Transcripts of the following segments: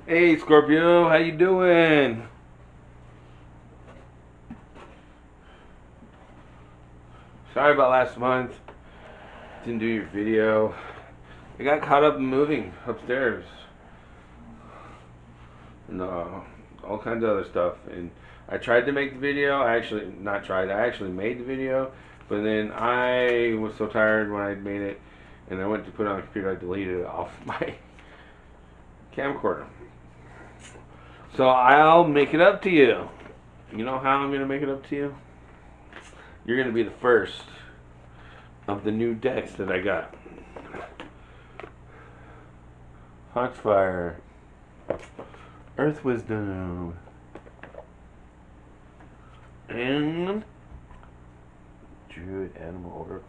Hey Scorpio, how you doing? Sorry about last month. Didn't do your video. I got caught up in moving upstairs. And all kinds of other stuff. And I tried to make the video. I actually made the video. But then I was so tired when I made it. And I went to put it on the computer. I deleted it off my camcorder. So I'll make it up to you. You know how I'm going to make it up to you? You're going to be the first of the new decks that I got. Foxfire, Earth Wisdom, and Druid Animal Oracle.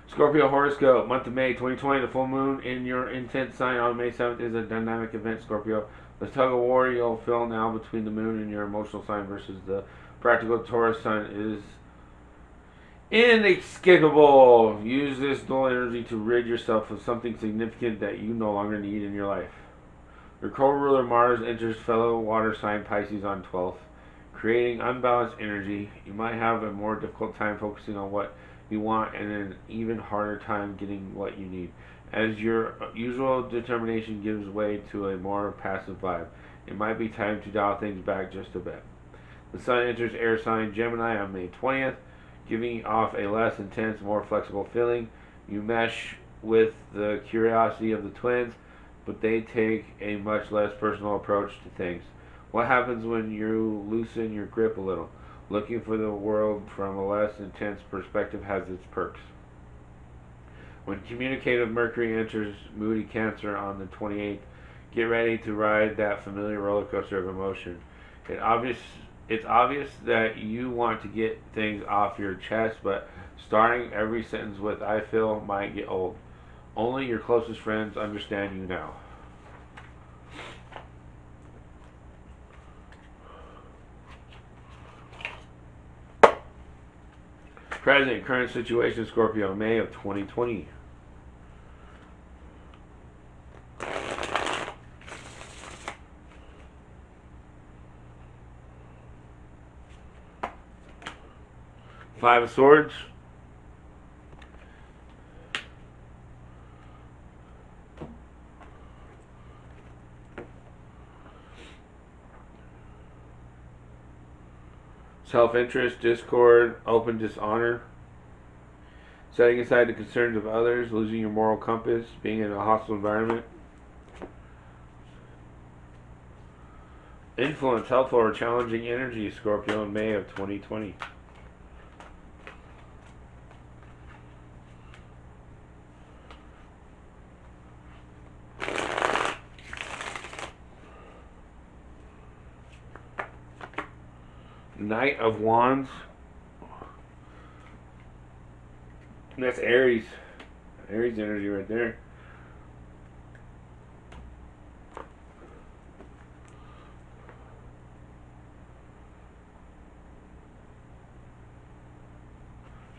Scorpio horoscope, month of May 2020, the full moon in your intense sign on May 7th is a dynamic event, Scorpio. The tug of war you'll feel now between the moon and your emotional sign versus the practical Taurus sign is inescapable. Use this dual energy to rid yourself of something significant that you no longer need in your life. Your co-ruler Mars enters fellow water sign Pisces on 12th, creating unbalanced energy. You might have a more difficult time focusing on what you want and an even harder time getting what you need, as your usual determination gives way to a more passive vibe. It might be time to dial things back just a bit. The Sun enters air sign Gemini on May 20th, giving off a less intense, more flexible feeling. You mesh with the curiosity of the twins, but they take a much less personal approach to things. What happens when you loosen your grip a little? Looking for the world from a less intense perspective has its perks. When communicative Mercury enters moody Cancer on the 28th, get ready to ride that familiar roller coaster of emotion. It's obvious that you want to get things off your chest, but starting every sentence with "I feel" might get old. Only your closest friends understand you now. Present current situation, Scorpio, May of 2020. Five of Swords. Self-interest, discord, open dishonor. Setting aside the concerns of others, losing your moral compass, being in a hostile environment. Influence, helpful or challenging energy, Scorpio, in May of 2020. Knight of Wands. That's Aries. Aries energy right there.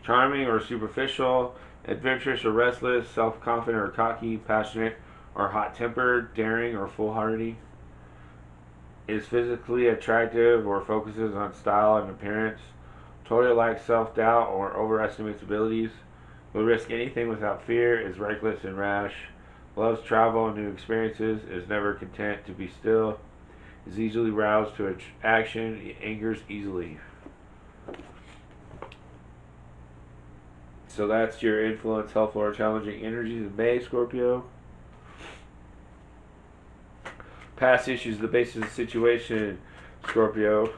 Charming or superficial, adventurous or restless, self-confident or cocky, passionate or hot-tempered, daring or foolhardy. Is physically attractive or focuses on style and appearance. Totally lacks self-doubt or overestimates abilities. Will risk anything without fear. Is reckless and rash. Loves travel and new experiences. Is never content to be still. Is easily roused to action. Angers easily. So that's your influence, helpful or challenging energies in May, Scorpio. Past issues, the basis of the situation, Scorpio,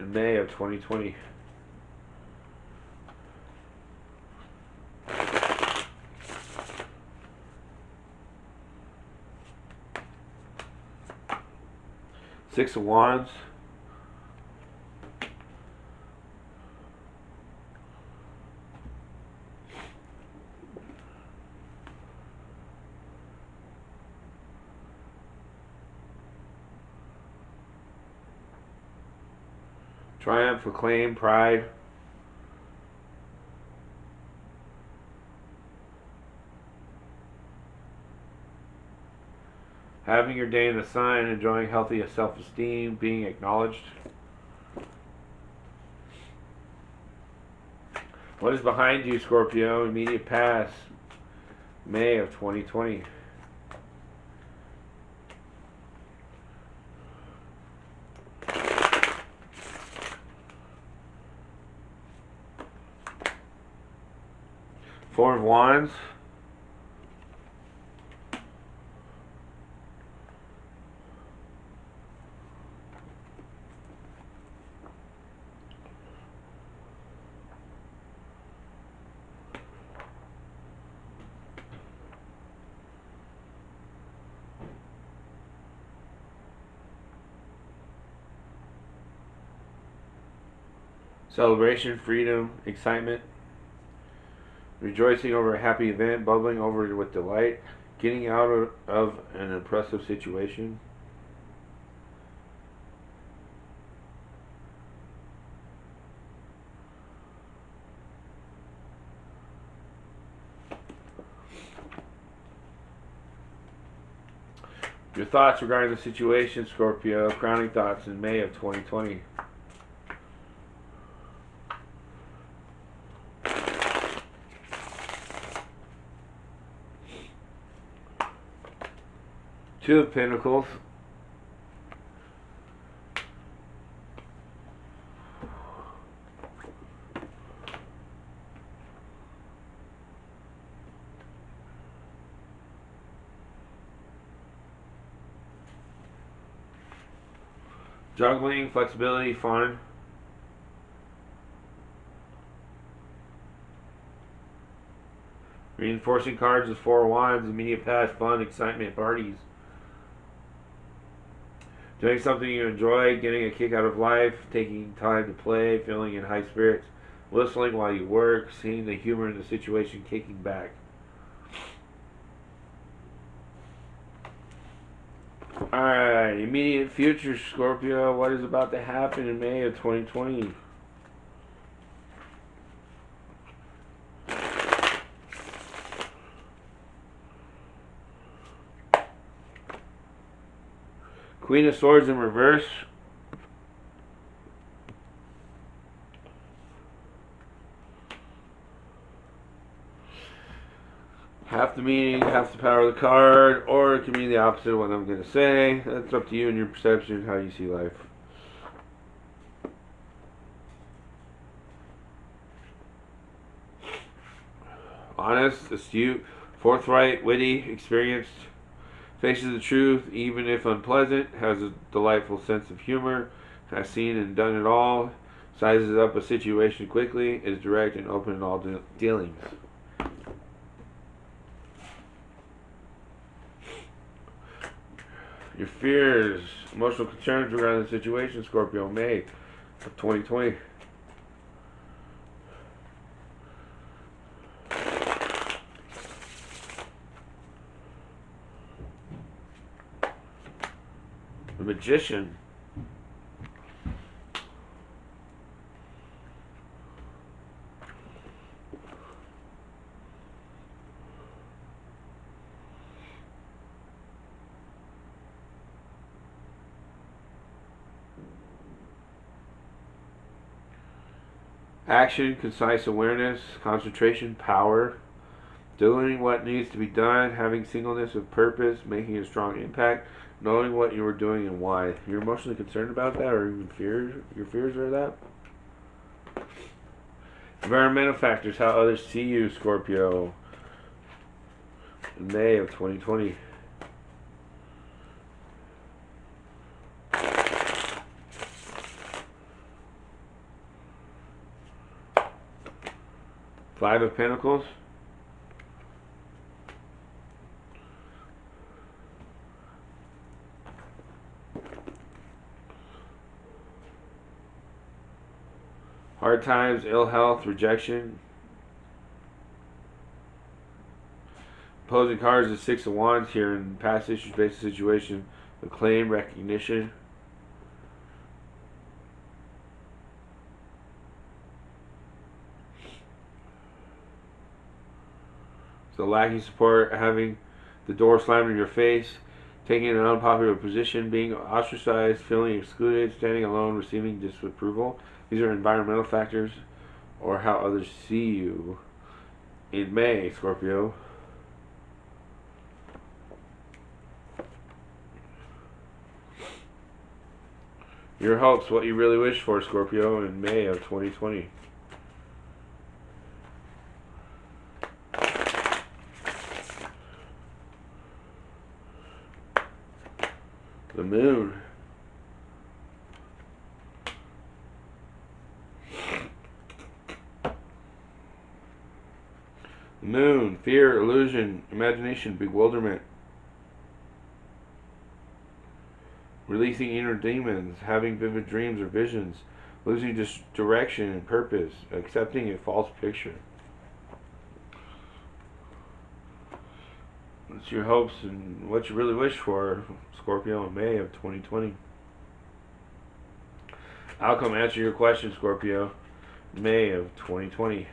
in May of 2020. Six of Wands. Triumph, acclaim, pride. Having your day in the sun, enjoying healthy self-esteem, being acknowledged. What is behind you, Scorpio? Immediate past, May of 2020. Four of Wands. Celebration, freedom, excitement. Rejoicing over a happy event, bubbling over with delight, getting out of an oppressive situation. Your thoughts regarding the situation, Scorpio. Crowning thoughts in May of 2020. Two of Pentacles. Juggling, flexibility, fun. Reinforcing cards is Four of Wands, immediate past, fun, excitement, parties. Doing something you enjoy, getting a kick out of life, taking time to play, feeling in high spirits, whistling while you work, seeing the humor in the situation, kicking back. Alright, immediate future, Scorpio. What is about to happen in May of 2020? Queen of Swords in reverse. Half the meaning, half the power of the card, or it can mean the opposite of what I'm going to say. That's up to you and your perception, how you see life. Honest, astute, forthright, witty, experienced, faces the truth, even if unpleasant, has a delightful sense of humor, has seen and done it all, sizes up a situation quickly, is direct and open in all dealings. Your fears, emotional concerns regarding the situation, Scorpio, May of 2020. The Magician. Action, concise awareness, concentration, power, doing what needs to be done, having singleness of purpose, making a strong impact, knowing what you are doing and why. You're emotionally concerned about that, or even fears? Your fears are that? Environmental factors, how others see you, Scorpio, in May of 2020. Five of Pentacles. Hard times, ill health, rejection. Opposing cards, the Six of Wands here in past issues-based situation. Acclaim, recognition. So lacking support, having the door slammed in your face, taking an unpopular position, being ostracized, feeling excluded, standing alone, receiving disapproval. These are environmental factors or how others see you. In May, Scorpio. Your hopes, what you really wish for, Scorpio, in May of 2020. The moon. The moon, fear, illusion, imagination, bewilderment. Releasing inner demons, having vivid dreams or visions, losing direction and purpose, accepting a false picture. What's your hopes and what you really wish for, Scorpio, in May of 2020? Outcome, answer your question, Scorpio, May of 2020.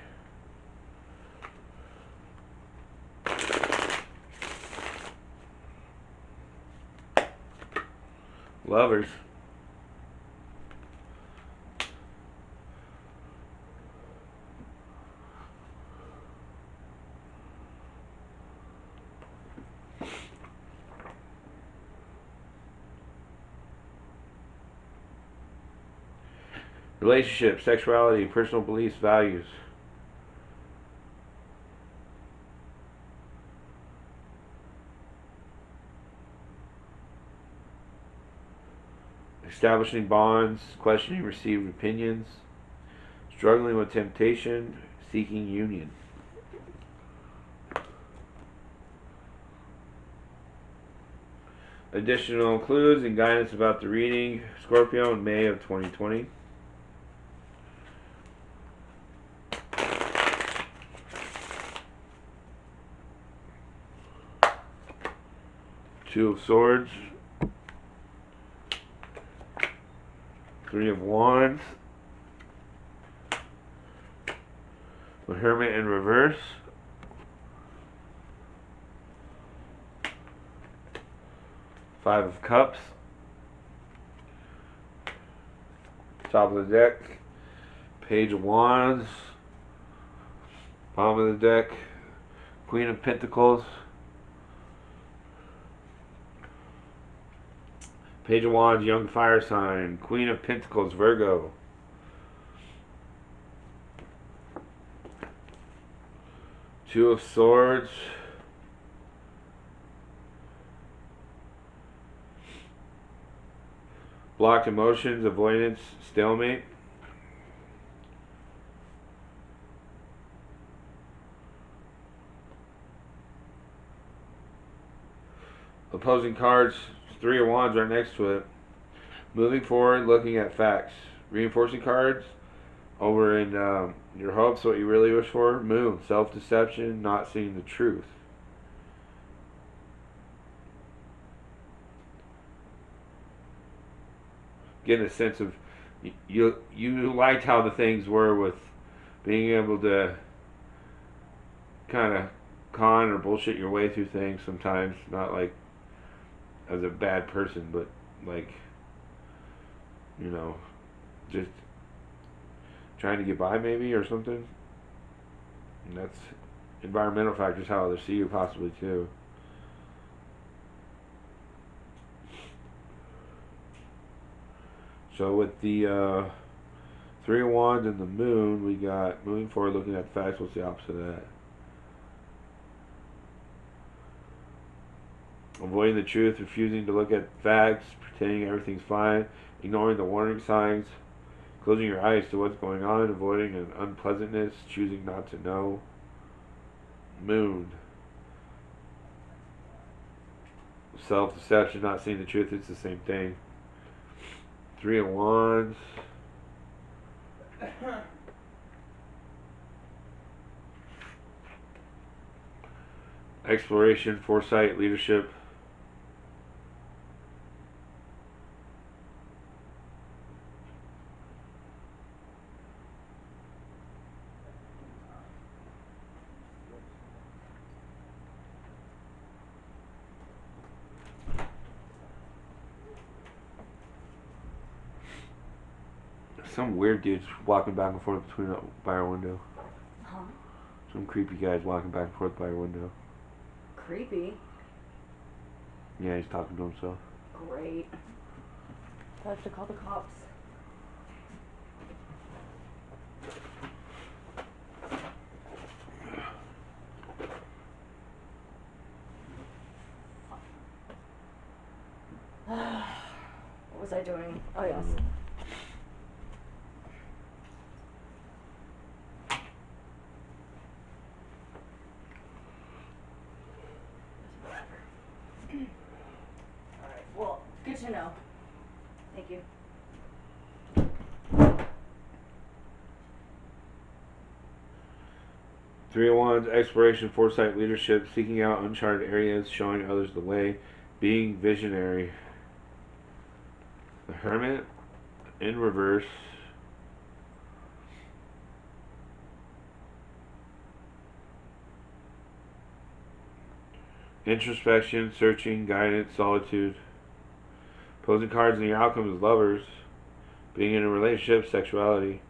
Lovers. Relationships, sexuality, personal beliefs, values. Establishing bonds, questioning received opinions, struggling with temptation, seeking union. Additional clues and guidance about the reading, Scorpio, in May of 2020. Two of Swords, Three of Wands, the Hermit in reverse, Five of Cups, top of the deck, Page of Wands, bottom of the deck, Queen of Pentacles, Page of Wands, young fire sign, Queen of Pentacles, Virgo. Two of Swords, blocked emotions, avoidance, stalemate. Opposing cards, Three of Wands right next to it. Moving forward, looking at facts. Reinforcing cards, over in your hopes, what you really wish for. Moon, self-deception, not seeing the truth. Getting a sense of, you liked how the things were with being able to kind of con or bullshit your way through things sometimes. Not like as a bad person, but like, just trying to get by maybe or something. And that's environmental factors, how others see you possibly too. So with the Three of Wands and the Moon, we got moving forward, looking at facts. What's the opposite of that? Avoiding the truth, refusing to look at facts, pretending everything's fine, ignoring the warning signs, closing your eyes to what's going on, avoiding an unpleasantness, choosing not to know. Moon. Self-deception, not seeing the truth, it's the same thing. Three of Wands. Exploration, foresight, leadership. Some weird dudes walking back and forth by our window. Huh? Some creepy guys walking back and forth by our window. Creepy. Yeah, he's talking to himself. Great. I have to call the cops. What was I doing? Oh, yes. Alright, well, good to know. Thank you. Three of Wands, exploration, foresight, leadership, seeking out uncharted areas, showing others the way, being visionary. The Hermit in reverse. Introspection, searching, guidance, solitude. Opposing cards in your outcome is Lovers, being in a relationship, sexuality.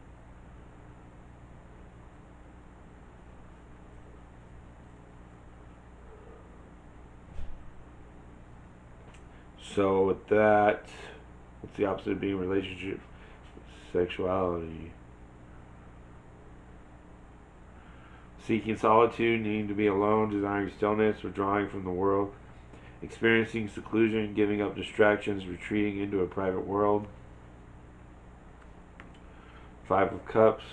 So with that, what's the opposite of being relationship? Sexuality. Seeking solitude, needing to be alone, desiring stillness, withdrawing from the world. Experiencing seclusion, giving up distractions, retreating into a private world. Five of Cups.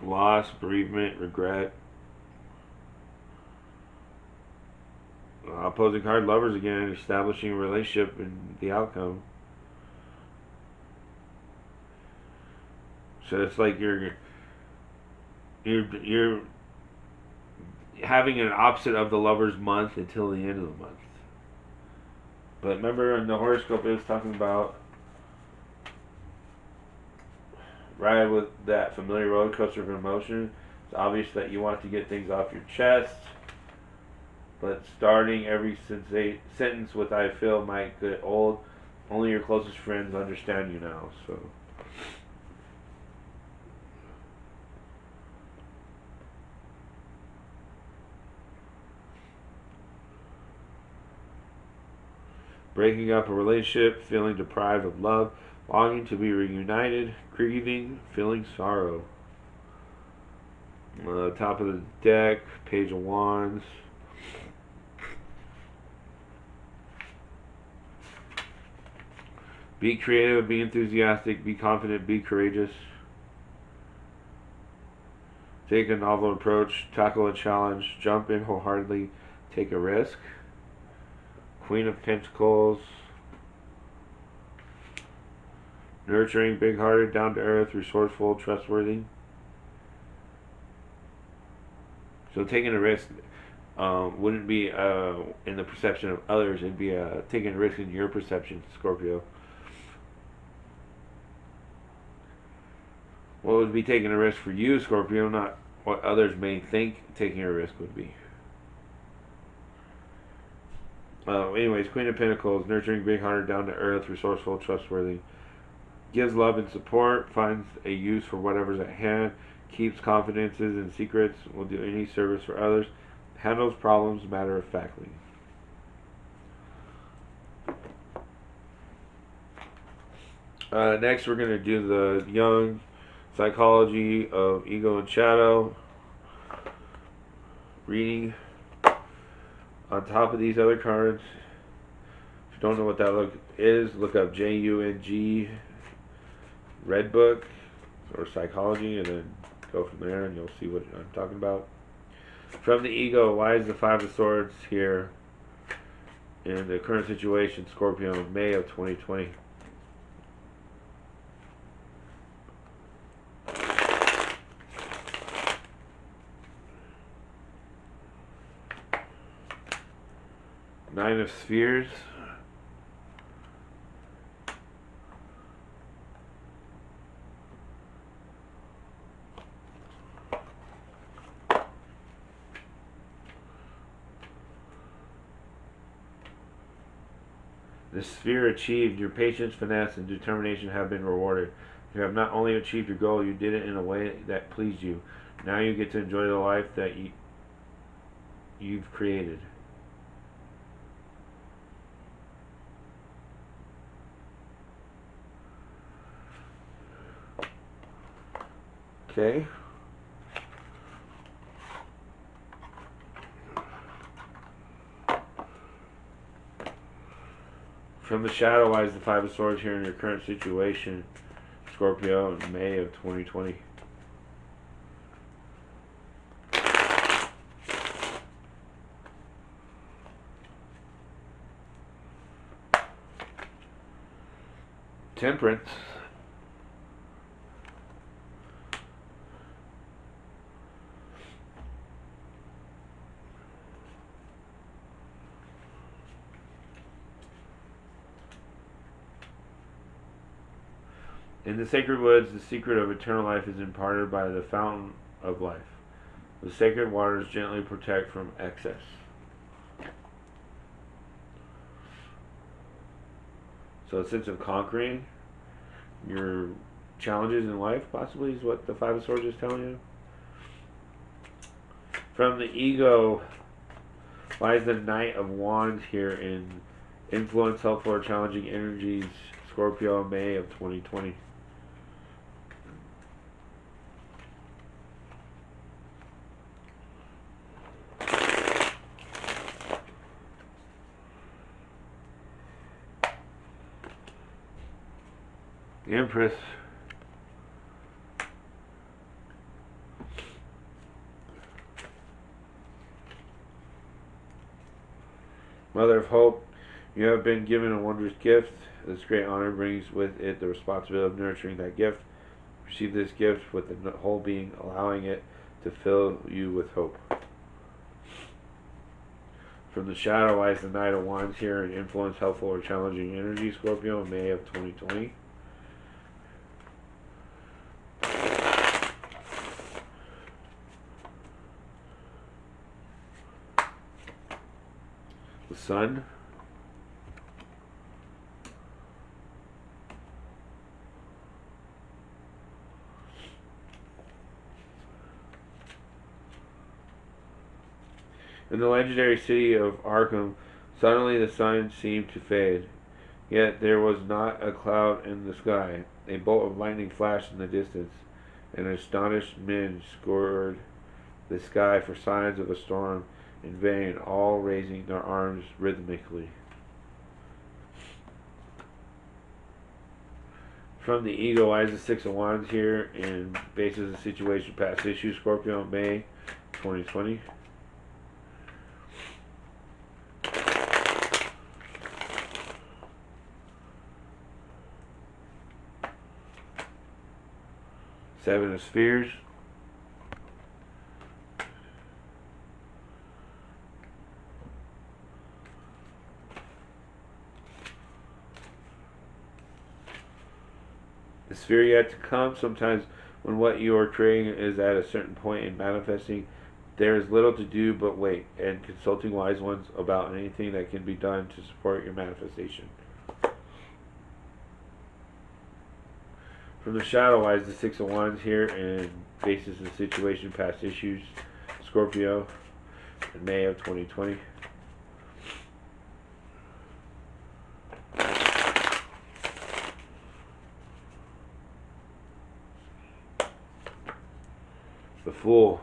Loss, bereavement, regret. Opposing card, Lovers again, establishing a relationship and the outcome. So it's like you're having an opposite of the Lovers month until the end of the month. But remember in the horoscope it was talking about ride with that familiar roller coaster of emotion. It's obvious that you want to get things off your chest. But starting every sentence with I feel might get old. Only your closest friends understand you now. So breaking up a relationship, feeling deprived of love, longing to be reunited, grieving, feeling sorrow. Top of the deck, Page of Wands. Be creative, be enthusiastic, be confident, be courageous. Take a novel approach, tackle a challenge, jump in wholeheartedly, take a risk. Queen of Pentacles. Nurturing, big-hearted, down-to-earth, resourceful, trustworthy. So taking a risk wouldn't be in the perception of others. It'd be taking a risk in your perception, Scorpio. What would be taking a risk for you, Scorpio, not what others may think taking a risk would be. Anyways, Queen of Pentacles, nurturing, big-hearted, down-to-earth, resourceful, trustworthy. Gives love and support, finds a use for whatever's at hand, keeps confidences and secrets, will do any service for others, handles problems matter-of-factly. Next, we're going to do the Jung Psychology of Ego and Shadow reading. On top of these other cards, if you don't know what that is, look up Jung Red Book or Psychology and then go from there and you'll see what I'm talking about. From the Ego, why is the Five of Swords here in the current situation, Scorpio, in May of 2020? Nine of Spheres. The sphere achieved. Your patience, finesse, and determination have been rewarded. You have not only achieved your goal, you did it in a way that pleased you. Now you get to enjoy the life that you've created. Okay. From the shadow lies the Five of Swords here in your current situation, Scorpio, in May of 2020. Temperance. In the sacred woods, the secret of eternal life is imparted by the fountain of life. The sacred waters gently protect from excess. So a sense of conquering your challenges in life, possibly, is what the Five of Swords is telling you. From the ego lies the Knight of Wands here in influence, helpful, or challenging energies, Scorpio, May of 2020. The Empress. Mother of Hope, you have been given a wondrous gift. This great honor brings with it the responsibility of nurturing that gift. Receive this gift with the whole being, allowing it to fill you with hope. From the shadow lies the Knight of Wands here in influence, helpful, or challenging energy, Scorpio, in May of 2020. The Sun. In the legendary city of Arkham, suddenly the sun seemed to fade. Yet there was not a cloud in the sky. A bolt of lightning flashed in the distance, and astonished men scoured the sky for signs of a storm in vain, all raising their arms rhythmically. From the ego lies the Six of Wands here in basis of situation, past issues, Scorpio, May 2020. Seven of Spheres. The sphere yet to come. Sometimes when what you are creating is at a certain point in manifesting, there is little to do but wait and consulting wise ones about anything that can be done to support your manifestation. From the shadow lies the Six of Wands here and faces the situation, past issues, Scorpio, in May of 2020. The Fool.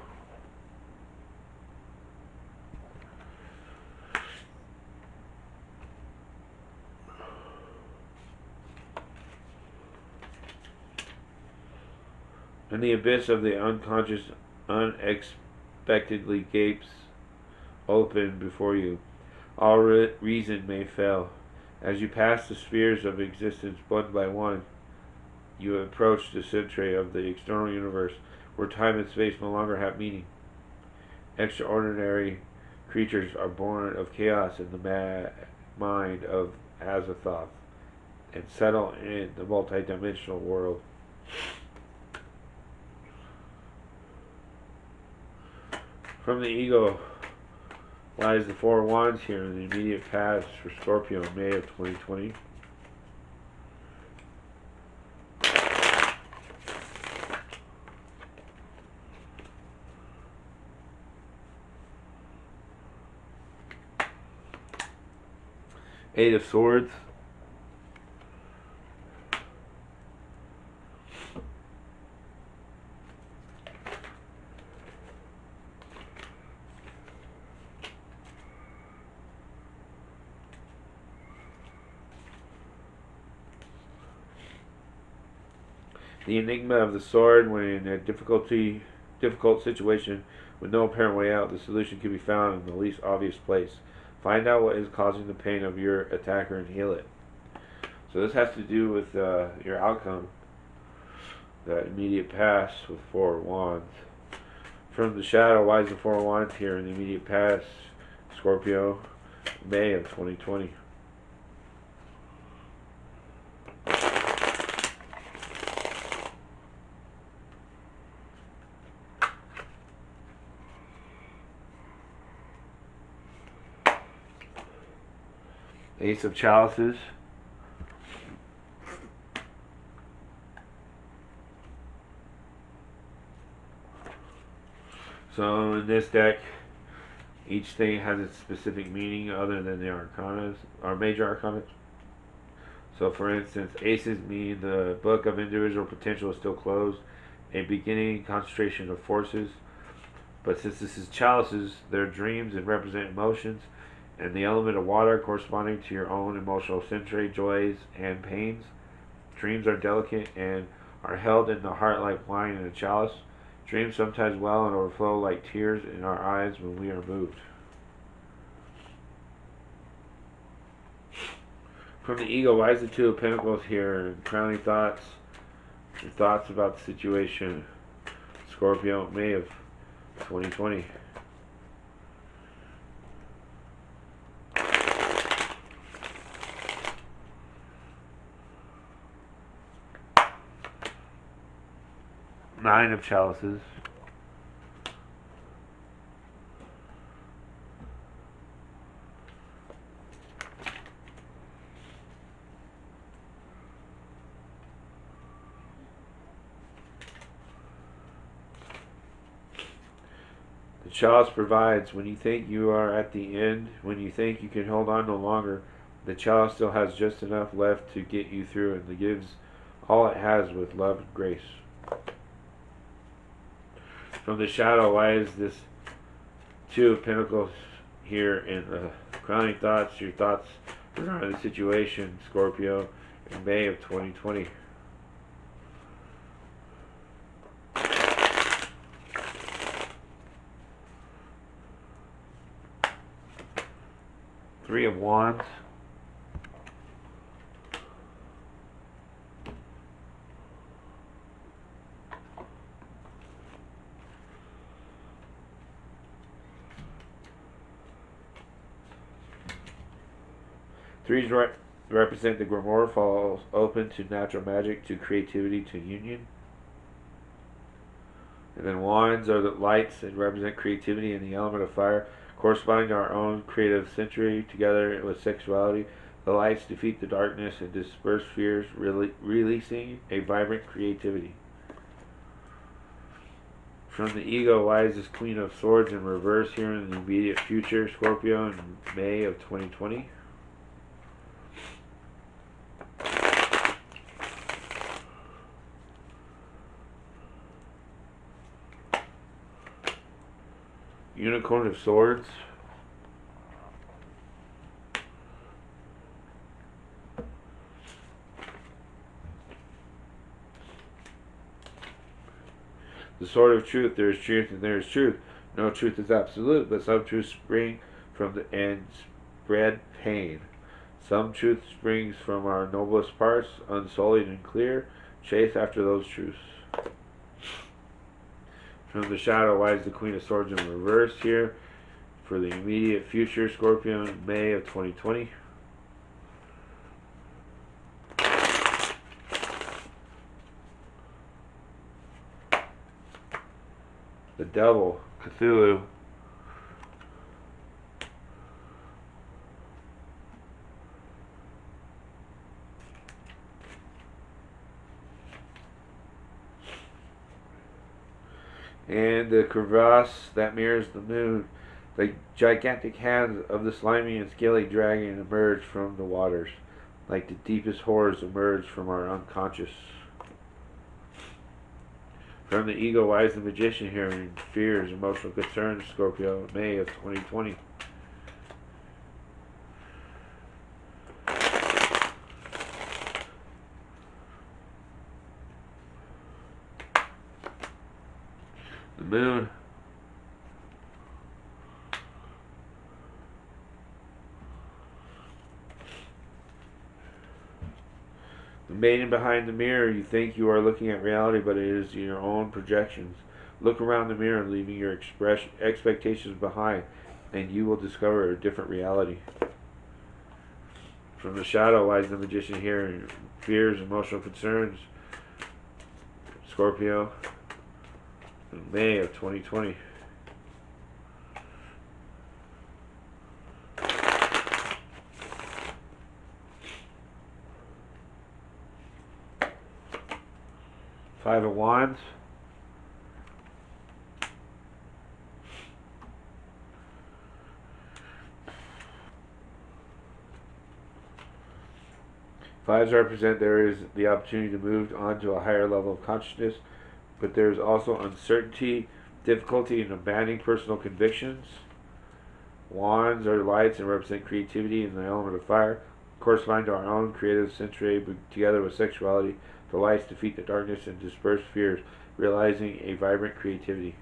In the abyss of the unconscious, unexpectedly gapes open before you. All reason may fail. As you pass the spheres of existence one by one, you approach the centre of the external universe, where time and space no longer have meaning. Extraordinary creatures are born of chaos in the mind of Azathoth and settle in the multidimensional world. From the ego Why is the Four of Wands here in the immediate past for Scorpio in May of 2020? Eight of Swords. The enigma of the sword. When in a difficult situation with no apparent way out, the solution can be found in the least obvious place. Find out what is causing the pain of your attacker and heal it. So this has to do with your outcome, that immediate past with Four of Wands. From the shadow, why is the Four of Wands here in the immediate past, Scorpio, May of 2020? Ace of Chalices. So in this deck, each thing has its specific meaning other than the arcanas, or major arcanas. So for instance, aces mean the book of individual potential is still closed, a beginning concentration of forces. But since this is chalices, they're dreams and represent emotions, and the element of water corresponding to your own emotional century, joys, and pains. Dreams are delicate and are held in the heart like wine in a chalice. Dreams sometimes well and overflow like tears in our eyes when we are moved. From the ego, why is the Two of Pentacles here? Crowning thoughts, your thoughts about the situation. Scorpio, May of 2020. Nine of Chalices. The chalice provides. When you think you are at the end, when you think you can hold on no longer, the chalice still has just enough left to get you through, and it gives all it has with love and grace. From the shadow, why is this Two of Pentacles here in the crowning thoughts, your thoughts regarding the situation, Scorpio, in May of 2020? Three of Wands. Threes represent the grimoire falls open to natural magic, to creativity, to union. And then wands are the lights and represent creativity and the element of fire, corresponding to our own creative century. Together with sexuality, the lights defeat the darkness and disperse fears, releasing a vibrant creativity. From the ego, why is this Queen of Swords in reverse here in the immediate future, Scorpio, in May of 2020? Unicorn of Swords. The Sword of Truth. There is truth and there is truth. No truth is absolute, but some truth spring from the and spread pain. Some truth springs from our noblest parts, unsullied and clear. Chase after those truths. From the shadow, why is the Queen of Swords in reverse here for the immediate future, Scorpio, in May of 2020? The Devil, Cthulhu. And the crevasse that mirrors the moon. The gigantic hands of the slimy and scaly dragon emerge from the waters, like the deepest horrors emerge from our unconscious. From the ego lies the magician here in fears, emotional concerns, Scorpio, May of 2020. The moon. The maiden behind the mirror, you think you are looking at reality, but it is your own projections. Look around the mirror, leaving your expectations behind, and you will discover a different reality. From the shadow lies the magician here, fears, emotional concerns, Scorpio, in May of 2020. Five of Wands. Fives represent there is the opportunity to move on to a higher level of consciousness, but there is also uncertainty, difficulty in abandoning personal convictions. Wands are lights and represent creativity and the element of fire, corresponding to our own creative century, together with sexuality. The lights defeat the darkness and disperse fears, realizing a vibrant creativity.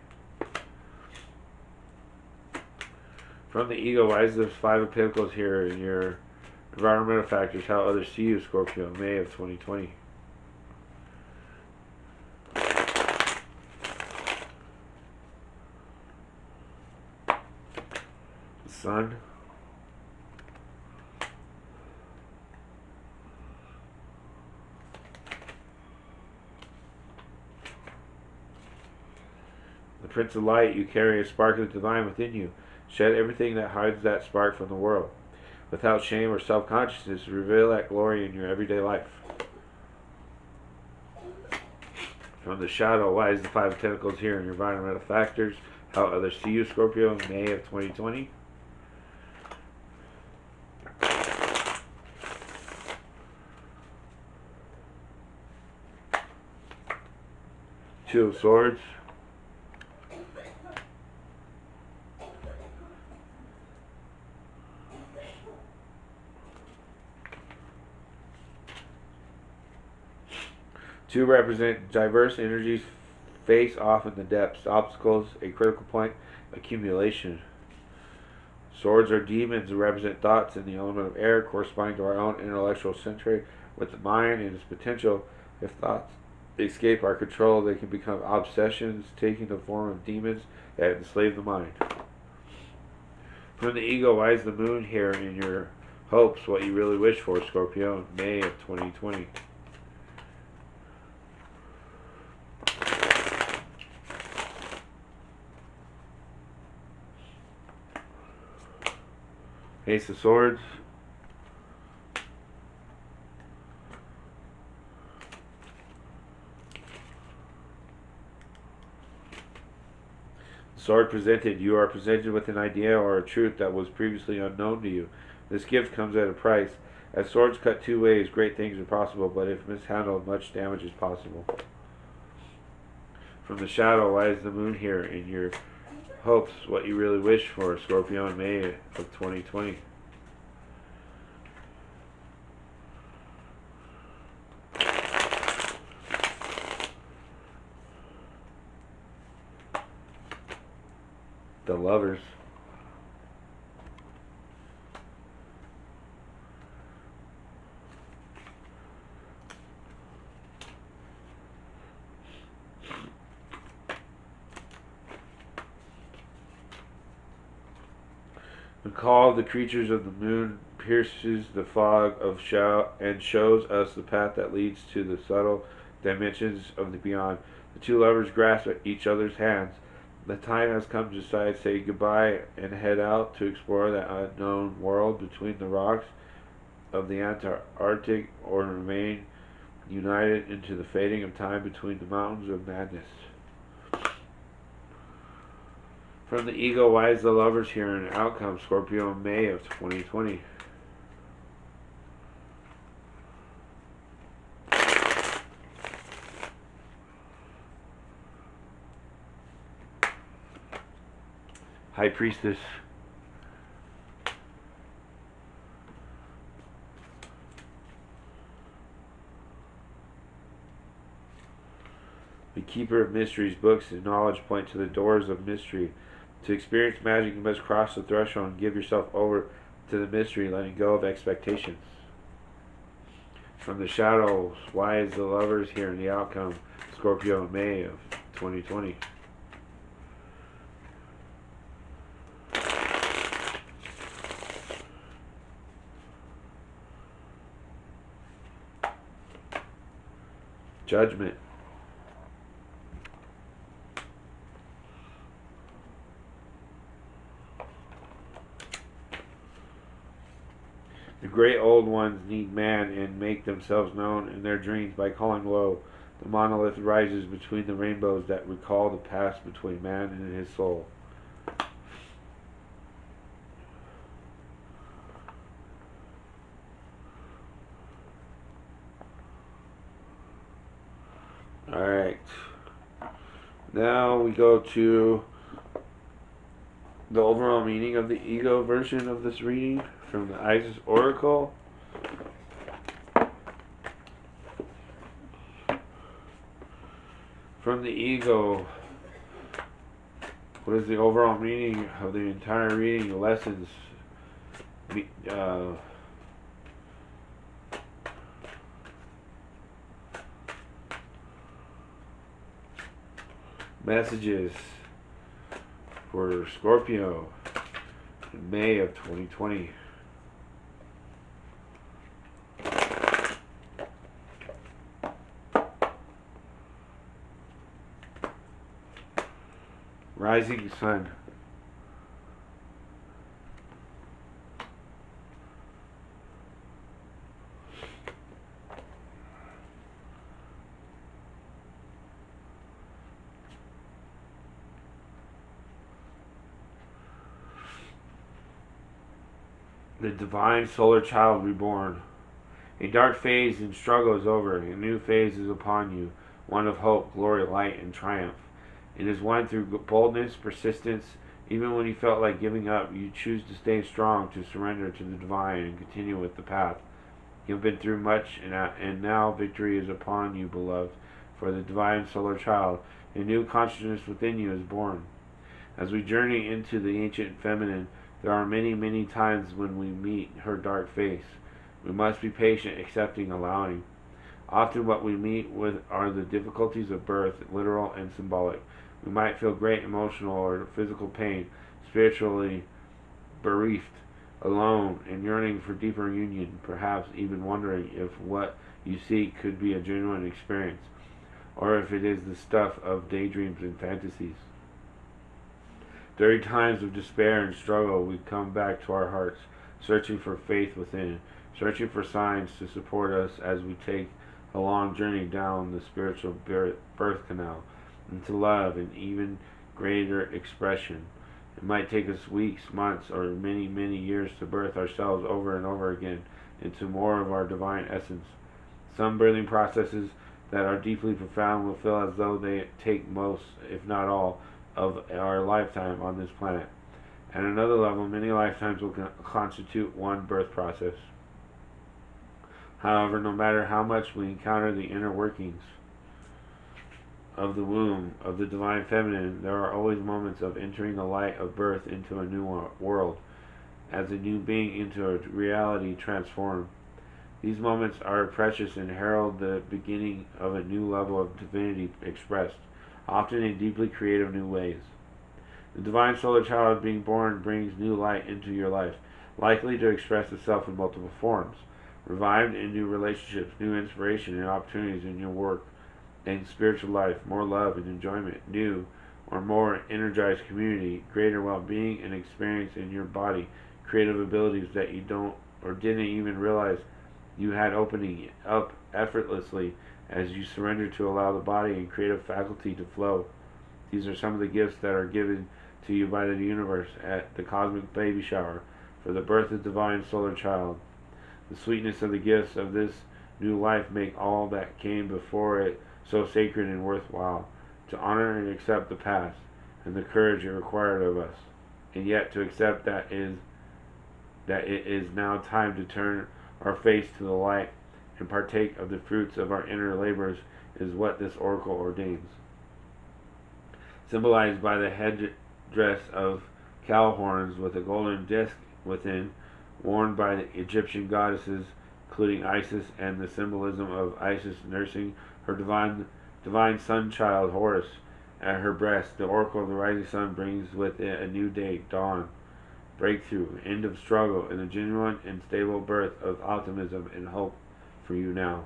From the ego lies the Five of Pentacles here in your environmental factors, how others see you, Scorpio, May of 2020. The Sun. The Prince of Light, you carry a spark of the divine within you. Shed everything that hides that spark from the world. Without shame or self-consciousness, reveal that glory in your everyday life. From the shadow lies the Five of Pentacles here in your environmental factors, how others see you, Scorpio, May of 2020. Two of Swords. Two represent diverse energies face off in the depths, obstacles, a critical point, accumulation. Swords are demons that represent thoughts in the element of air, corresponding to our own intellectual century with the mind and its potential. If thoughts escape our control, they can become obsessions, taking the form of demons that enslave the mind. From the ego lies the moon here in your hopes, what you really wish for, Scorpio, in May of 2020. Ace of Swords. Sword presented. You are presented with an idea or a truth that was previously unknown to you. This gift comes at a price. As swords cut two ways, great things are possible, but if mishandled, much damage is possible. From the shadow lies the moon here in your hopes, what you really wish for, Scorpio, in May of 2020. The Lovers. The call of the creatures of the moon pierces the fog of and shows us the path that leads to the subtle dimensions of the beyond. The two lovers grasp at each other's hands. The time has come to decide, say goodbye, and head out to explore that unknown world between the rocks of the Antarctic, or remain united into the fading of time between the mountains of madness. From the ego, why is the lovers here and outcome, Scorpio, in May of 2020? High Priestess. The Keeper of Mysteries. Books and knowledge point to the doors of mystery. To experience magic, you must cross the threshold and give yourself over to the mystery, letting go of expectations. From the shadows, why is the lovers here and the outcome, Scorpio, in May of 2020? Judgment. The great old ones need man and make themselves known in their dreams by calling low. The monolith rises between the rainbows that recall the past between man and his soul. Alright. Now we go to the overall meaning of the ego version of this reading from the Isis Oracle. From the ego, what is the overall meaning of the entire reading? The lessons, messages for Scorpio in May of 2020. Rising Sun. The Divine Solar Child reborn. A dark phase and struggle is over. A new phase is upon you, one of hope, glory, light, and triumph. It is one through boldness, persistence. Even when you felt like giving up, you choose to stay strong, to surrender to the divine, and continue with the path. You've been through much, and now victory is upon you, beloved. For the Divine Solar Child, a new consciousness within you is born. As we journey into the ancient feminine, there are many, many times when we meet her dark face. We must be patient, accepting, allowing. Often what we meet with are the difficulties of birth, literal and symbolic. We might feel great emotional or physical pain, spiritually bereaved, alone, and yearning for deeper union, perhaps even wondering if what you seek could be a genuine experience, or if it is the stuff of daydreams and fantasies. During times of despair and struggle, we come back to our hearts, searching for faith within, searching for signs to support us as we take a long journey down the spiritual birth canal into love and even greater expression. It might take us weeks, months, or many, many years to birth ourselves over and over again into more of our divine essence. Some birthing processes that are deeply profound will feel as though they take most, if not all, of our lifetime on this planet. At another level, many lifetimes will constitute one birth process. However, no matter how much we encounter the inner workings of the womb of the divine feminine, there are always moments of entering the light of birth into a new world, as a new being into a reality transformed. These moments are precious and herald the beginning of a new level of divinity expressed, often in deeply creative new ways. The divine solar child being born brings new light into your life, likely to express itself in multiple forms. Revived in new relationships, new inspiration and opportunities in your work and spiritual life, more love and enjoyment, new or more energized community, greater well-being and experience in your body, creative abilities that you don't or didn't even realize you had opening up effortlessly as you surrender to allow the body and creative faculty to flow. These are some of the gifts that are given to you by the universe at the cosmic baby shower for the birth of divine solar child. The sweetness of the gifts of this new life make all that came before it so sacred and worthwhile. To honor and accept the past, and the courage it required of us, and yet to accept that it is now time to turn our face to the light and partake of the fruits of our inner labors is what this oracle ordains. Symbolized by the headdress of cow horns with a golden disc within, worn by the Egyptian goddesses, including Isis, and the symbolism of Isis nursing her divine sun child Horus at her breast, the oracle of the rising sun brings with it a new day, dawn, breakthrough, end of struggle, and a genuine and stable birth of optimism and hope for you now.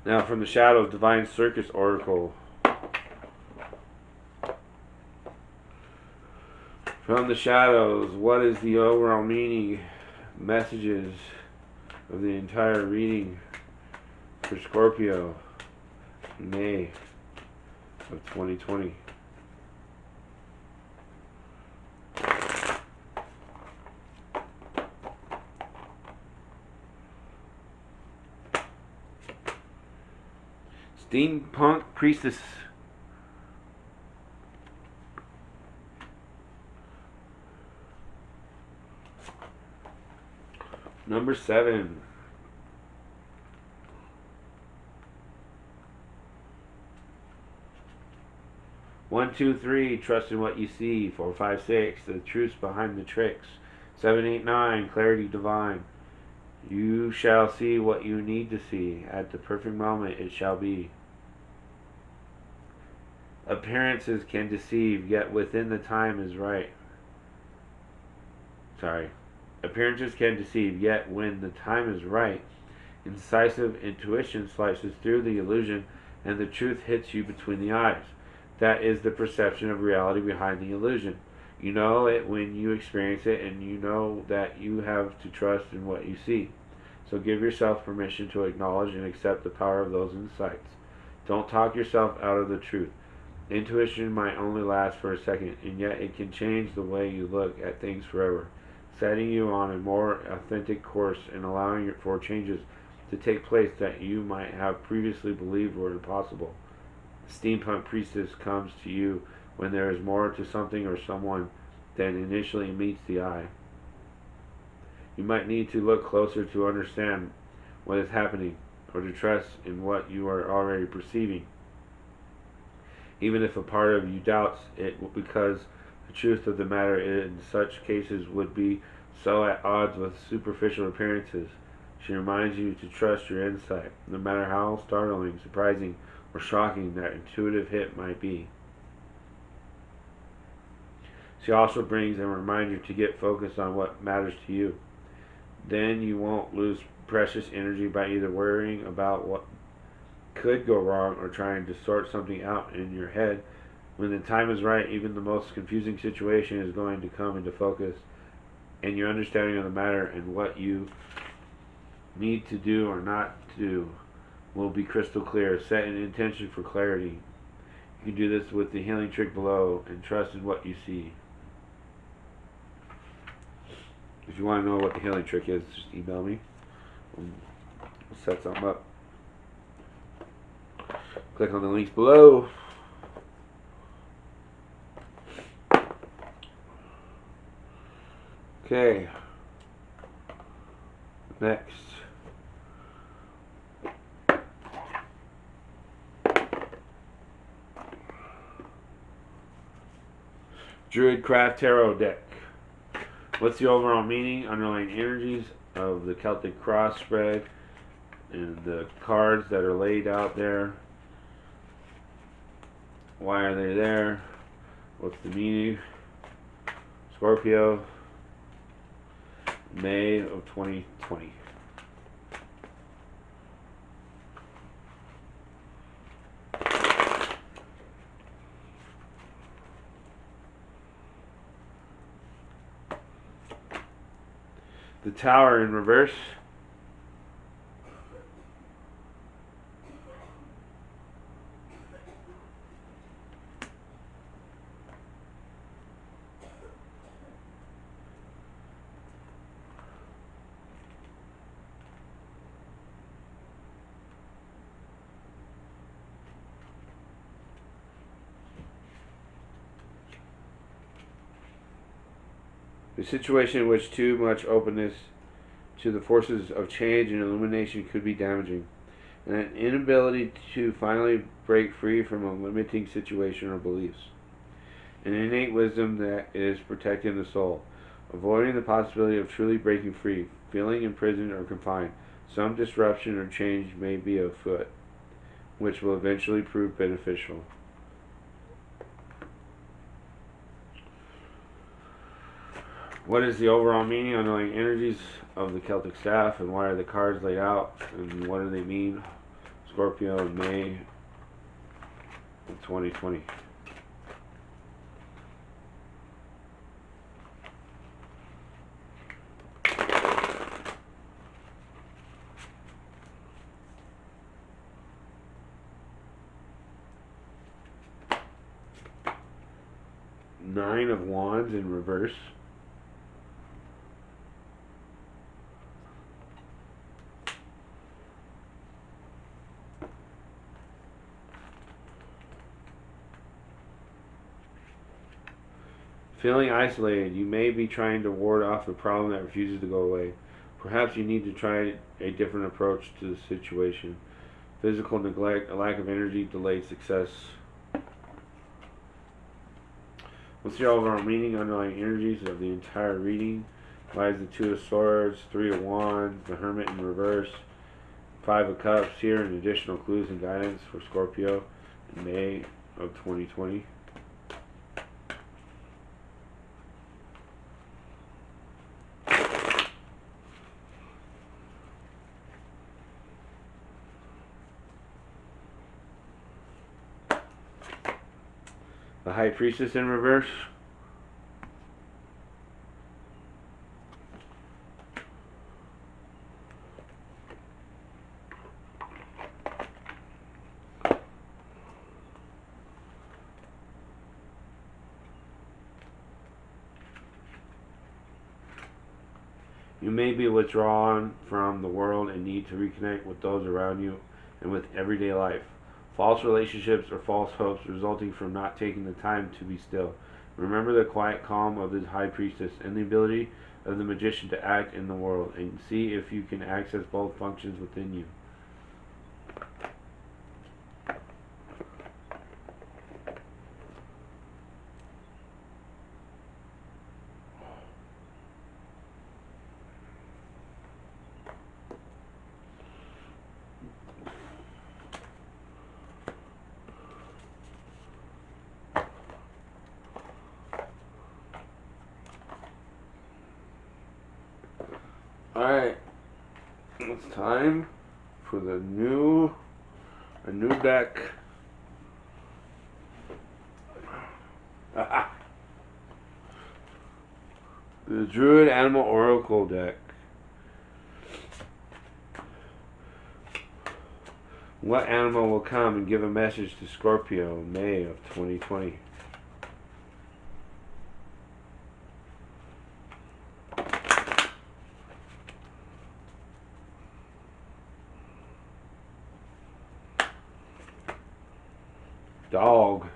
Now, from the shadows, Divine Circus Oracle. From the shadows, what is the overall meaning, messages of the entire reading for Scorpio in May of 2020? Steampunk Priestess. Number 7. One, two, three. Trust in what you see. 4, 5, 6. The truths behind the tricks. 7, 8, 9. Clarity divine. You shall see what you need to see. At the perfect moment it shall be. Appearances can deceive, yet within the time is right. Appearances can deceive, yet when the time is right, incisive intuition slices through the illusion and the truth hits you between the eyes. That is the perception of reality behind the illusion. You know it when you experience it, and you know that you have to trust in what you see. So give yourself permission to acknowledge and accept the power of those insights. Don't talk yourself out of the truth. Intuition might only last for a second, and yet it can change the way you look at things forever, setting you on a more authentic course and allowing for changes to take place that you might have previously believed were impossible. The Steampunk Priestess comes to you when there is more to something or someone than initially meets the eye. You might need to look closer to understand what is happening, or to trust in what you are already perceiving, even if a part of you doubts it, because the truth of the matter in such cases would be so at odds with superficial appearances. She reminds you to trust your insight, no matter how startling, surprising, or shocking that intuitive hit might be. She also brings a reminder to get focused on what matters to you. Then you won't lose precious energy by either worrying about what could go wrong or trying to sort something out in your head. When the time is right, even the most confusing situation is going to come into focus, and your understanding of the matter and what you need to do or not do will be crystal clear. Set an intention for clarity. You can do this with the healing trick below and trust in what you see. If you want to know what the healing trick is, just email me. We'll set something up. Click on the links below. Okay. Next. Druidcraft Tarot deck. What's the overall meaning, underlying energies of the Celtic Cross spread and the cards that are laid out there? Why are they there? What's the meaning? Scorpio, May of 2020. The Tower in reverse. A situation in which too much openness to the forces of change and illumination could be damaging, and an inability to finally break free from a limiting situation or beliefs. An innate wisdom that is protecting the soul, avoiding the possibility of truly breaking free, feeling imprisoned or confined. Some disruption or change may be afoot, which will eventually prove beneficial. What is the overall meaning, underlying energies of the Celtic staff, and why are the cards laid out, and what do they mean? Scorpio in May of 2020. Nine of Wands in reverse. Feeling isolated, you may be trying to ward off a problem that refuses to go away. Perhaps you need to try a different approach to the situation. Physical neglect, a lack of energy, delayed success. What's the overall meaning, underlying energies of the entire reading? Why is the Two of Swords, Three of Wands, the Hermit in reverse, Five of Cups here, and additional clues and guidance for Scorpio in May of 2020. The High Priestess in reverse. You may be withdrawn from the world and need to reconnect with those around you and with everyday life. False relationships or false hopes resulting from not taking the time to be still. Remember the quiet calm of the High Priestess and the ability of the Magician to act in the world, and see if you can access both functions within you. Alright, it's time for a new deck. The Druid Animal Oracle deck. What animal will come and give a message to Scorpio in May of 2020? Dog.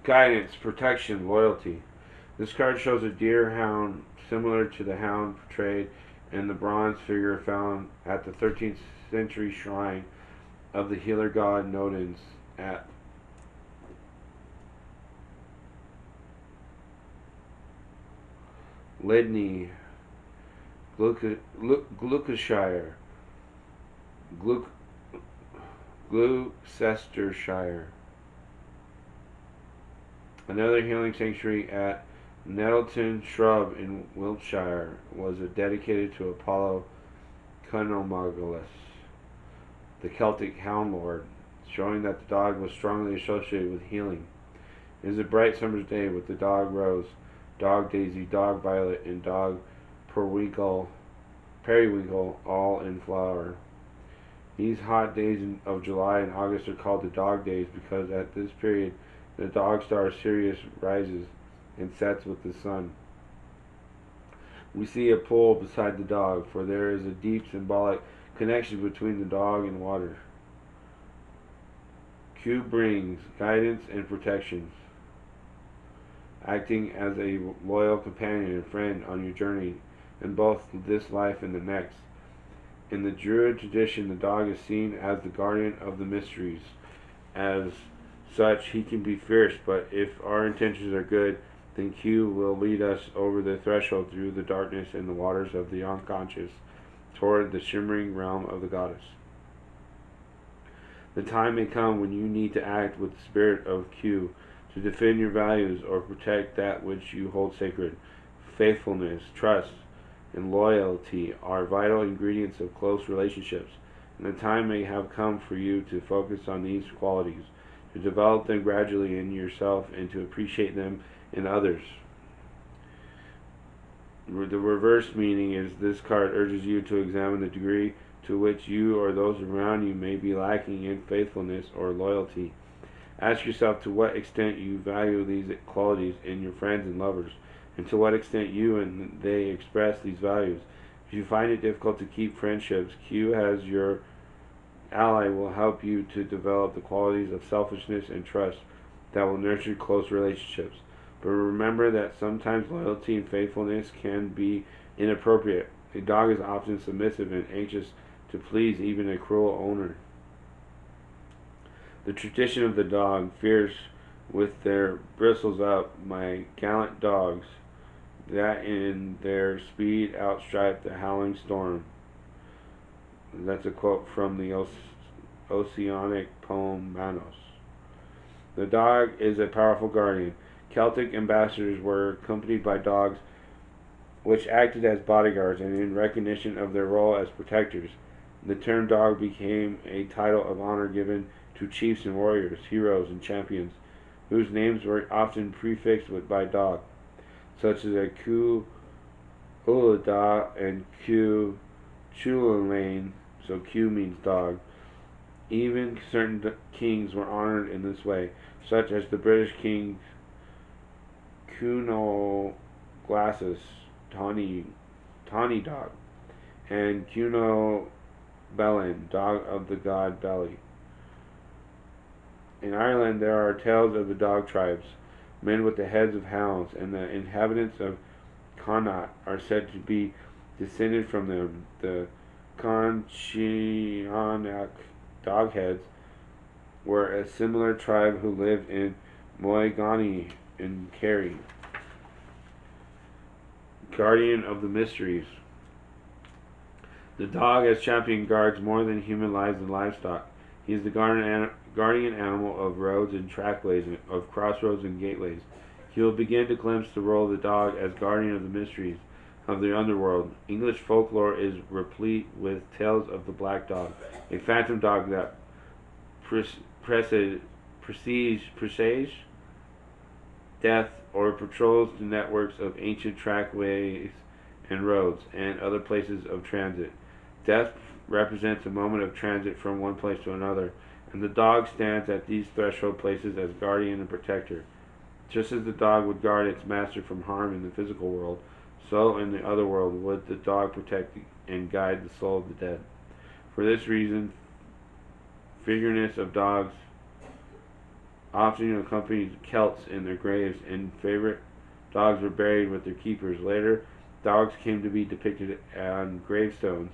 Guidance, protection, loyalty. This card shows a deer hound similar to the hound portrayed in the bronze figure found at the 13th century shrine of the healer god Nodens at Lydney, Gloucestershire, Gloucestershire. Another healing sanctuary at Nettleton Shrub in Wiltshire was dedicated to Apollo Cunnilingus, the Celtic Hound Lord, showing that the dog was strongly associated with healing. It is a bright summer's day with the dog rose, dog daisy, dog violet, and dog periwinkle all in flower. These hot days of July and August are called the dog days because at this period the dog star Sirius rises and sets with the sun. We see a pool beside the dog, for there is a deep symbolic connection between the dog and water. Q brings guidance and protection, acting as a loyal companion and friend on your journey in both this life and the next. In the Druid tradition, the dog is seen as the guardian of the mysteries. As such, he can be fierce, but if our intentions are good, then Q will lead us over the threshold through the darkness and the waters of the unconscious toward the shimmering realm of the goddess. The time may come when you need to act with the spirit of Q to defend your values or protect that which you hold sacred. Faithfulness, trust, and loyalty are vital ingredients of close relationships, and the time may have come for you to focus on these qualities, to develop them gradually in yourself, and to appreciate them in others. The reverse meaning is this card urges you to examine the degree to which you or those around you may be lacking in faithfulness or loyalty. Ask yourself to what extent you value these qualities in your friends and lovers, and to what extent you and they express these values. If you find it difficult to keep friendships, Q as your ally will help you to develop the qualities of selfishness and trust that will nurture close relationships. But remember that sometimes loyalty and faithfulness can be inappropriate. A dog is often submissive and anxious to please even a cruel owner. The tradition of the dog, fierce with their bristles up, my gallant dogs, that in their speed outstrip the howling storm. That's a quote from the Oceanic poem Manos. The dog is a powerful guardian. Celtic ambassadors were accompanied by dogs which acted as bodyguards, and in recognition of their role as protectors, the term dog became a title of honor given to chiefs and warriors, heroes and champions, whose names were often prefixed by dog, such as a Ku Ulada and Ku Chulane, so Q means dog. Even certain kings were honored in this way, such as the British king Cuno Glasses, Tawny Dog, and Cuno Bellin, dog of the god Belly. In Ireland there are tales of the dog tribes, men with the heads of hounds, and the inhabitants of Connaught are said to be descended from them. The Conshiach Dogheads were a similar tribe who lived in Moygani in Kerry. Guardian of the Mysteries. The dog as champion guards more than human lives and livestock. He is the guardian animal of roads and trackways, of crossroads and gateways. He will begin to glimpse the role of the dog as guardian of the mysteries of the underworld. English folklore is replete with tales of the black dog, a phantom dog that presages death or patrols the networks of ancient trackways and roads and other places of transit. Death represents a moment of transit from one place to another, and the dog stands at these threshold places as guardian and protector. Just as the dog would guard its master from harm in the physical world, so in the other world would the dog protect and guide the soul of the dead. For this reason, figureness of dogs often accompanied Celts in their graves, and favorite dogs were buried with their keepers. Later, dogs came to be depicted on gravestones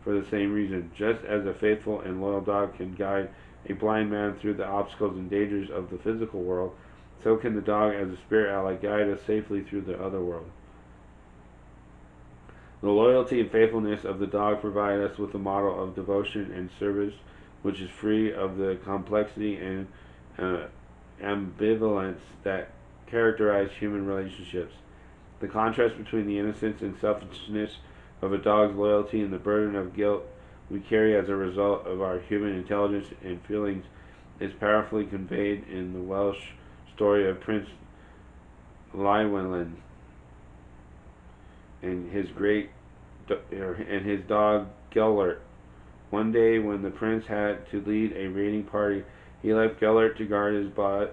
for the same reason. Just as a faithful and loyal dog can guide a blind man through the obstacles and dangers of the physical world, so can the dog as a spirit ally guide us safely through the other world. The loyalty and faithfulness of the dog provide us with a model of devotion and service which is free of the complexity and uh, ambivalence that characterize human relationships. The contrast between the innocence and selfishness of a dog's loyalty and the burden of guilt we carry as a result of our human intelligence and feelings is powerfully conveyed in the Welsh story of Prince Llywelyn and his dog Gellert. One day, when the prince had to lead a raiding party, he left Gellert to guard his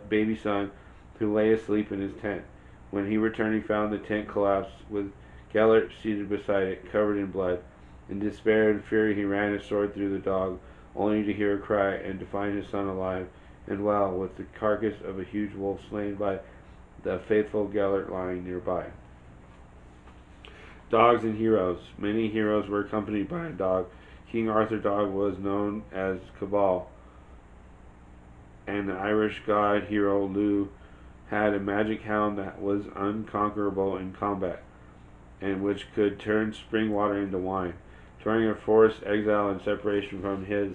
baby son, who lay asleep in his tent. When he returned, he found the tent collapsed, with Gellert seated beside it, covered in blood. In despair and fury, he ran his sword through the dog, only to hear a cry and to find his son alive and well, with the carcass of a huge wolf slain by the faithful Gellert lying nearby. Dogs and heroes. Many heroes were accompanied by a dog. King Arthur's dog was known as Cabal, and the Irish god hero Lugh had a magic hound that was unconquerable in combat, and which could turn spring water into wine. During a forced exile and separation from his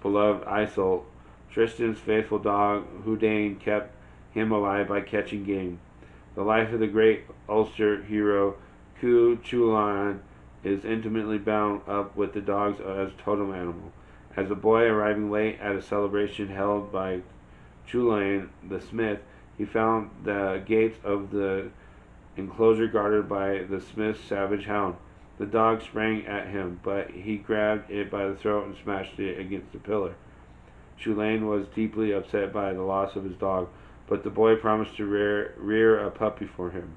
beloved Iseult, Tristan's faithful dog Houdain kept him alive by catching game. The life of the great Ulster hero Cú Chulainn is intimately bound up with the dogs as totem animal. As a boy arriving late at a celebration held by Chulainn the smith, he found the gates of the enclosure guarded by the smith's savage hound. The dog sprang at him, but he grabbed it by the throat and smashed it against the pillar. Chulainn was deeply upset by the loss of his dog, but the boy promised to rear a puppy for him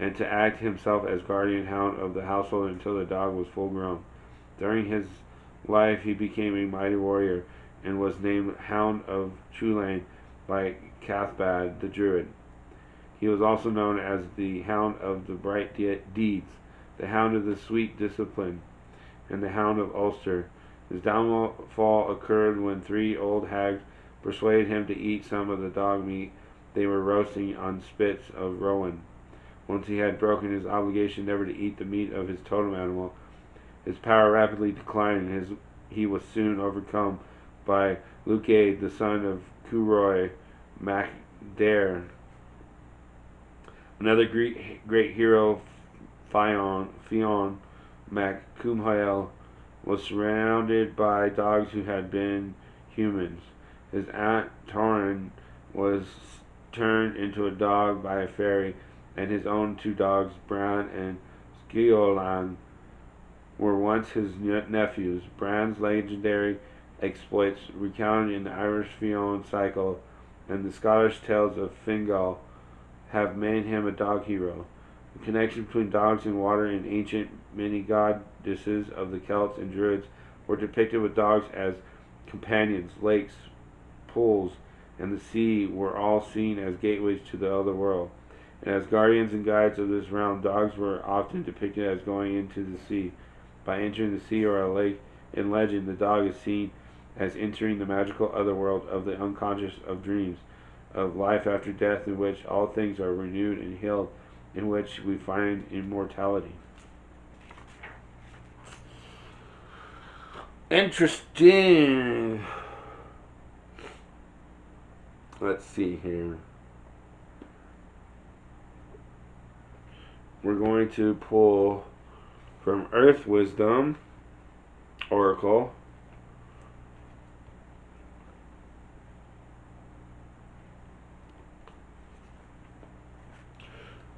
and to act himself as guardian hound of the household until the dog was full grown. During his life, he became a mighty warrior and was named Hound of Chulainn by Cathbad the Druid. He was also known as the Hound of the Bright Deeds, the Hound of the Sweet Discipline, and the Hound of Ulster. His downfall occurred when three old hags persuaded him to eat some of the dog meat they were roasting on spits of rowan. Once he had broken his obligation never to eat the meat of his totem animal, his power rapidly declined, and he was soon overcome by Lucaid, the son of Curoi Mac Daire. Another great hero, Fionn Mac Cumhail, was surrounded by dogs who had been humans. His aunt Torrin was turned into a dog by a fairy, and his own two dogs, Bran and Sgiolan, were once his nephews. Bran's legendary exploits, recounted in the Irish Fionn cycle and the Scottish tales of Fingal, have made him a dog hero. The connection between dogs and water in ancient many goddesses of the Celts and Druids were depicted with dogs as companions. Lakes, pools, and the sea were all seen as gateways to the other world. And as guardians and guides of this realm, dogs were often depicted as going into the sea. By entering the sea or a lake in legend, the dog is seen as entering the magical otherworld of the unconscious, of dreams, of life after death, in which all things are renewed and healed, in which we find immortality. Interesting. Let's see here. We're going to pull from Earth Wisdom Oracle.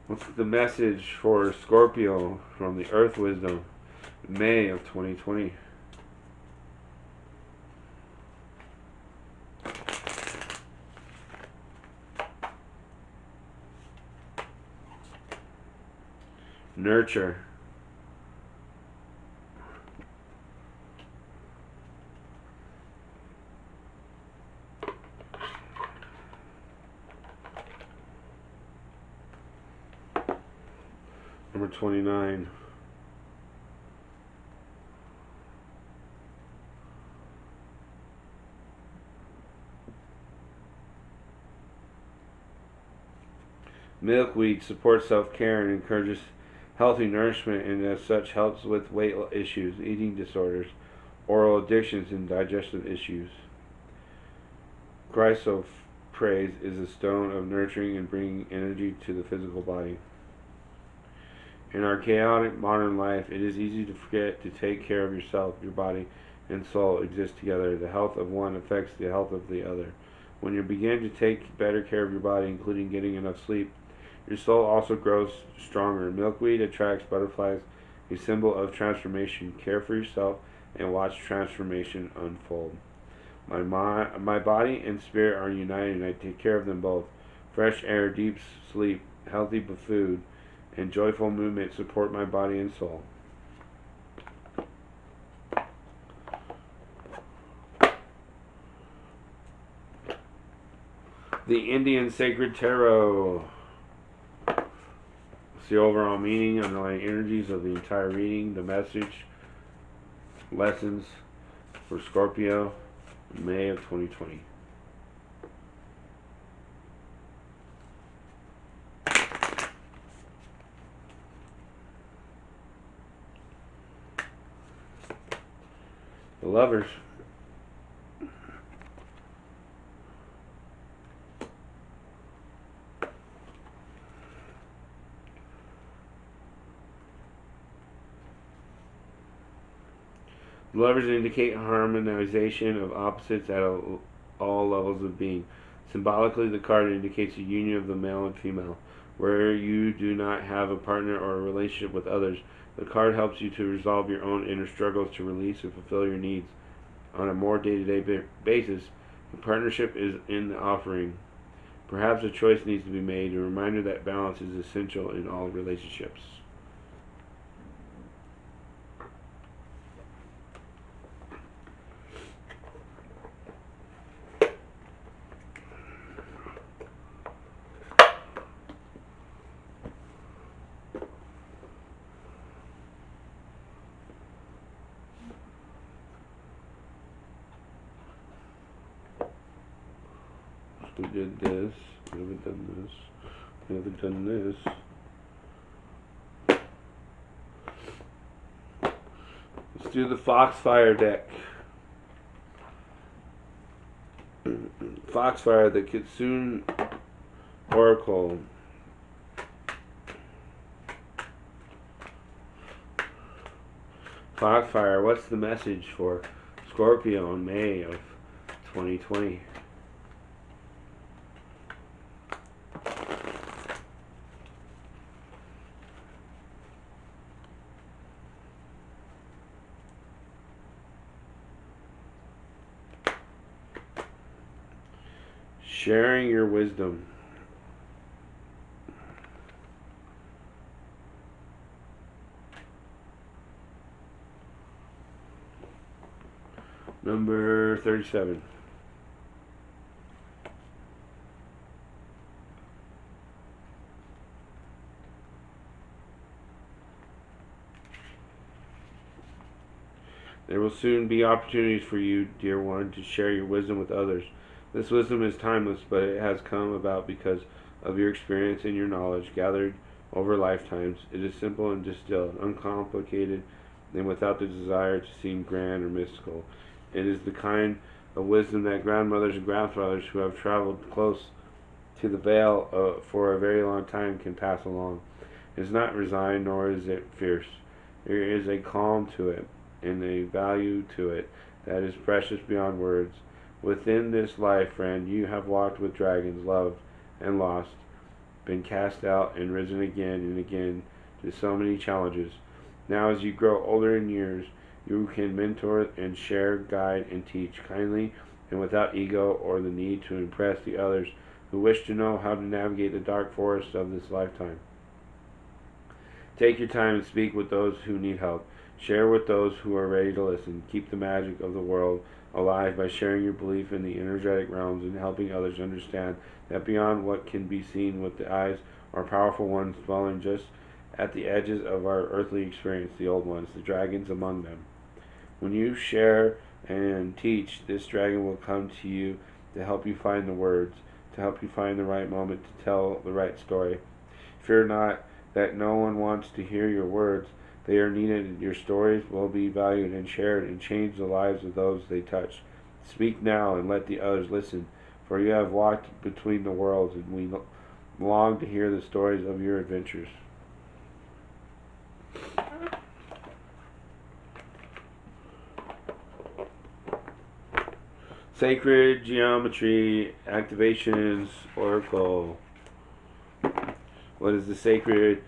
What's the message for Scorpio from the Earth Wisdom, May of 2020? Nurture. Number 29. Milkweed supports self-care and encourages healthy nourishment, and as such helps with weight issues, eating disorders, oral addictions, and digestive issues. Chrysoprase is a stone of nurturing and bringing energy to the physical body. In our chaotic modern life, it is easy to forget to take care of yourself. Your body and soul exist together. The health of one affects the health of the other. When you begin to take better care of your body, including getting enough sleep, your soul also grows stronger. Milkweed attracts butterflies, a symbol of transformation. Care for yourself and watch transformation unfold. My body and spirit are united, and I take care of them both. Fresh air, deep sleep, healthy food, and joyful movement support my body and soul. The Indian Sacred Tarot. It's the overall meaning, underlying energies of the entire reading, the message, lessons for Scorpio, May of 2020. The Lovers. Lovers indicate harmonization of opposites at all levels of being. Symbolically, the card indicates a union of the male and female, where you do not have a partner or a relationship with others. The card helps you to resolve your own inner struggles to release and fulfill your needs on a more day-to-day basis. The partnership is in the offering. Perhaps a choice needs to be made, a reminder that balance is essential in all relationships. We did this, we haven't done this, we haven't done this. Let's do the Foxfire deck. Foxfire, the Kitsune Oracle. Foxfire, what's the message for Scorpio in May of 2020? Sharing your wisdom. Number 37. There will soon be opportunities for you, dear one, to share your wisdom with others. This wisdom is timeless, but it has come about because of your experience and your knowledge gathered over lifetimes. It is simple and distilled, uncomplicated, and without the desire to seem grand or mystical. It is the kind of wisdom that grandmothers and grandfathers who have traveled close to the veil for a very long time can pass along. It is not resigned, nor is it fierce. There is a calm to it and a value to it that is precious beyond words. Within this life, friend, you have walked with dragons, loved and lost, been cast out and risen again and again to so many challenges. Now as you grow older in years, you can mentor and share, guide, and teach kindly and without ego or the need to impress the others who wish to know how to navigate the dark forests of this lifetime. Take your time and speak with those who need help. Share with those who are ready to listen. Keep the magic of the world alive by sharing your belief in the energetic realms and helping others understand that beyond what can be seen with the eyes are powerful ones dwelling just at the edges of our earthly experience, the old ones, the dragons among them. When you share and teach, this dragon will come to you to help you find the words, to help you find the right moment to tell the right story. Fear not, that no one wants to hear your words. They are needed. Your stories will be valued and shared and change the lives of those they touch. Speak now and let the others listen, for you have walked between the worlds, and we long to hear the stories of your adventures. Sacred Geometry Activations Oracle. What is the Sacred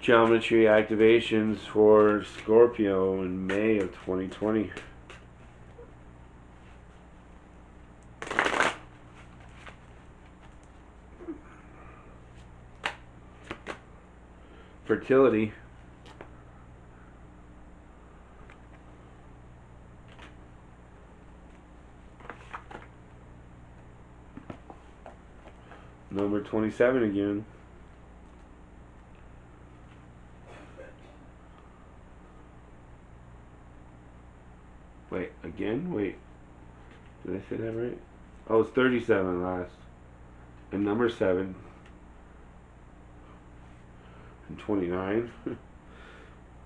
Geometry Activations for Scorpio in May of 2020? Fertility. Number 27 again. Wait, again? Wait. Did I say that right? Oh, it's 37 last. And number 7. And 29.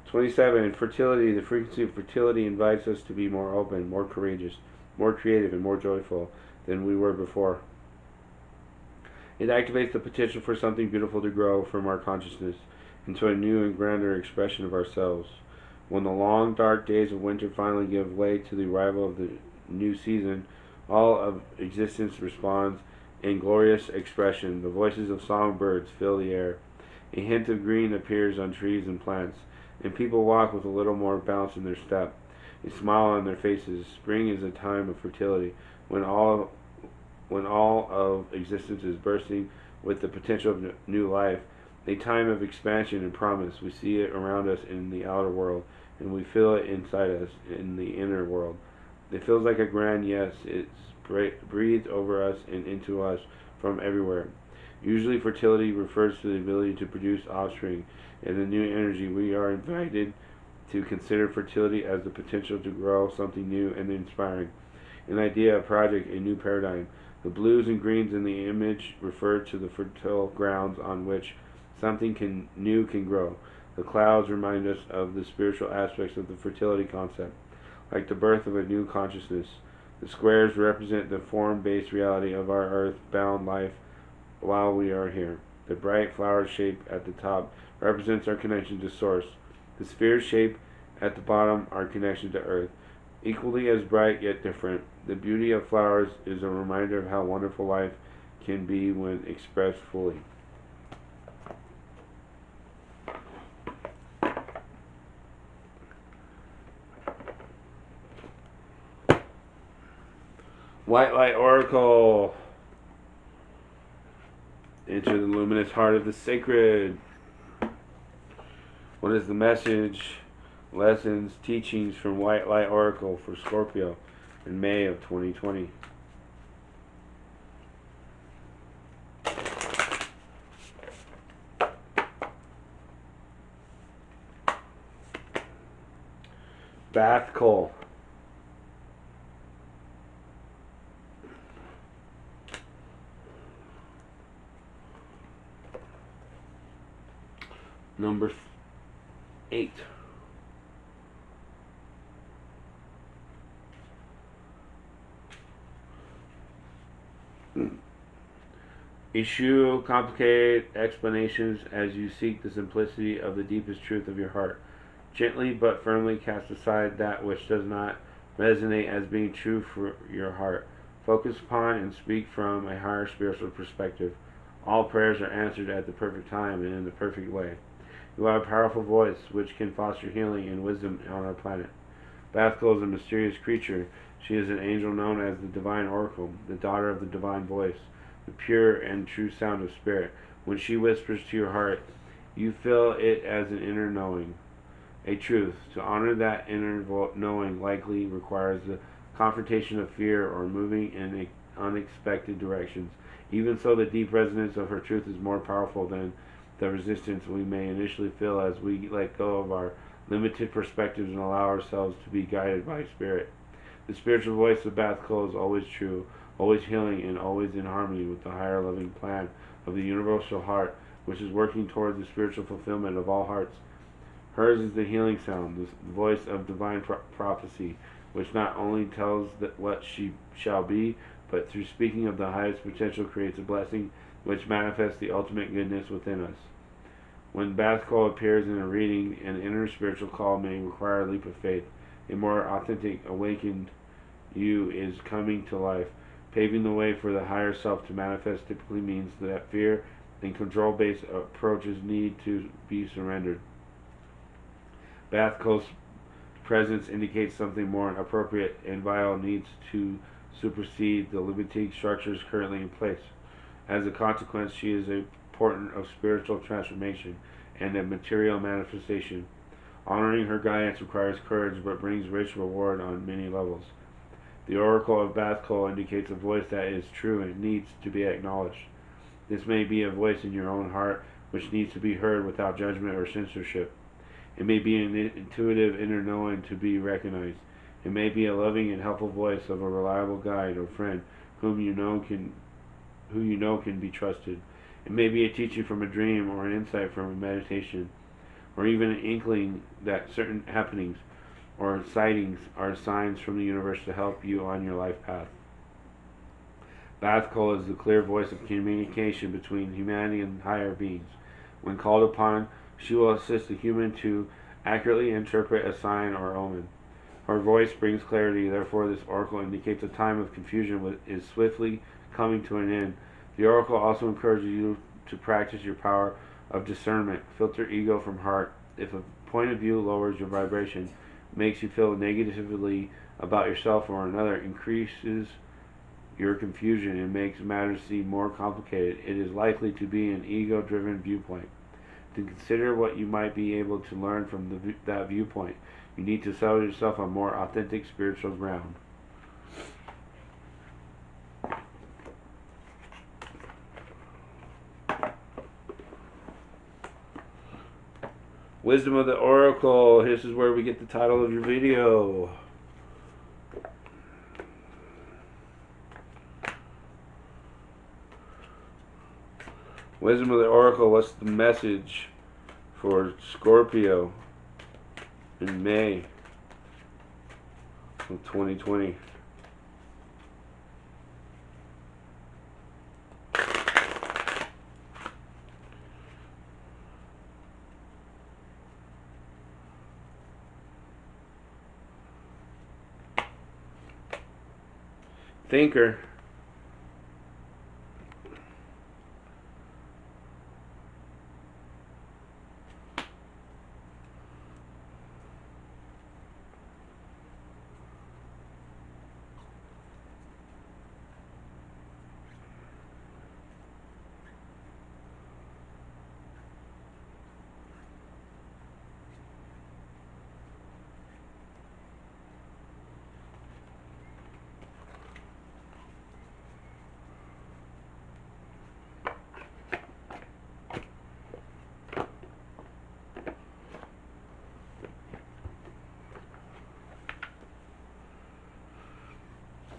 27. Fertility. The frequency of fertility invites us to be more open, more courageous, more creative, and more joyful than we were before. It activates the potential for something beautiful to grow from our consciousness into a new and grander expression of ourselves. When the long, dark days of winter finally give way to the arrival of the new season, all of existence responds in glorious expression. The voices of songbirds fill the air. A hint of green appears on trees and plants, and people walk with a little more bounce in their step, a smile on their faces. Spring is a time of fertility, when all of existence is bursting with the potential of new life, a time of expansion and promise. We see it around us in the outer world, and we feel it inside us in the inner world. It feels like a grand yes. It's breathed over us and into us from everywhere. Usually fertility refers to the ability to produce offspring. In the new energy, we are invited to consider fertility as the potential to grow something new and inspiring. An idea, a project, a new paradigm. The blues and greens in the image refer to the fertile grounds on which something new can grow. The clouds remind us of the spiritual aspects of the fertility concept, like the birth of a new consciousness. The squares represent the form-based reality of our earth-bound life while we are here. The bright flower shape at the top represents our connection to Source. The sphere shape at the bottom, our connection to Earth. Equally as bright yet different, the beauty of flowers is a reminder of how wonderful life can be when expressed fully. White Light Oracle. Enter the luminous heart of the sacred. What is the message, lessons, teachings from White Light Oracle for Scorpio in May of 2020? Bath Coal. Number 8. Issue complicated explanations as you seek the simplicity of the deepest truth of your heart. Gently but firmly cast aside that which does not resonate as being true for your heart. Focus upon and speak from a higher spiritual perspective. All prayers are answered at the perfect time and in the perfect way. You have a powerful voice which can foster healing and wisdom on our planet. Bathko is a mysterious creature. She is an angel known as the Divine Oracle, the daughter of the Divine Voice, the pure and true sound of Spirit. When she whispers to your heart, you feel it as an inner knowing, a truth. To honor that inner knowing likely requires the confrontation of fear or moving in unexpected directions. Even so, the deep resonance of her truth is more powerful than the resistance we may initially feel as we let go of our limited perspectives and allow ourselves to be guided by Spirit. The spiritual voice of Bathko is always true, always healing, and always in harmony with the higher loving plan of the universal heart which is working toward the spiritual fulfillment of all hearts. Hers is the healing sound, the voice of divine prophecy, which not only tells what she shall be, but through speaking of the highest potential creates a blessing which manifests the ultimate goodness within us. When Bath Call appears in a reading, an inner spiritual call may require a leap of faith. A more authentic, awakened you is coming to life. Paving the way for the higher self to manifest typically means that fear and control-based approaches need to be surrendered. Bath Call's presence indicates something more appropriate and vital needs to supersede the limiting structures currently in place. As a consequence, she is a portent of spiritual transformation and a material manifestation. Honoring her guidance requires courage but brings rich reward on many levels. The oracle of Bathkol indicates a voice that is true and needs to be acknowledged. This may be a voice in your own heart which needs to be heard without judgment or censorship. It may be an intuitive inner knowing to be recognized. It may be a loving and helpful voice of a reliable guide or friend who you know can be trusted. It may be a teaching from a dream or an insight from a meditation, or even an inkling that certain happenings or sightings are signs from the universe to help you on your life path. Bathkol is the clear voice of communication between humanity and higher beings. When called upon, she will assist the human to accurately interpret a sign or omen. Her voice brings clarity, therefore this oracle indicates a time of confusion is swiftly coming to an end. The oracle also encourages you to practice your power of discernment. Filter ego from heart. If a point of view lowers your vibration, makes you feel negatively about yourself or another, increases your confusion, and makes matters seem more complicated, it is likely to be an ego-driven viewpoint. To consider what you might be able to learn from that viewpoint, you need to settle yourself on more authentic spiritual ground. Wisdom of the Oracle. This is where we get the title of your video. Wisdom of the Oracle. What's the message for Scorpio in May of 2020? Thinker.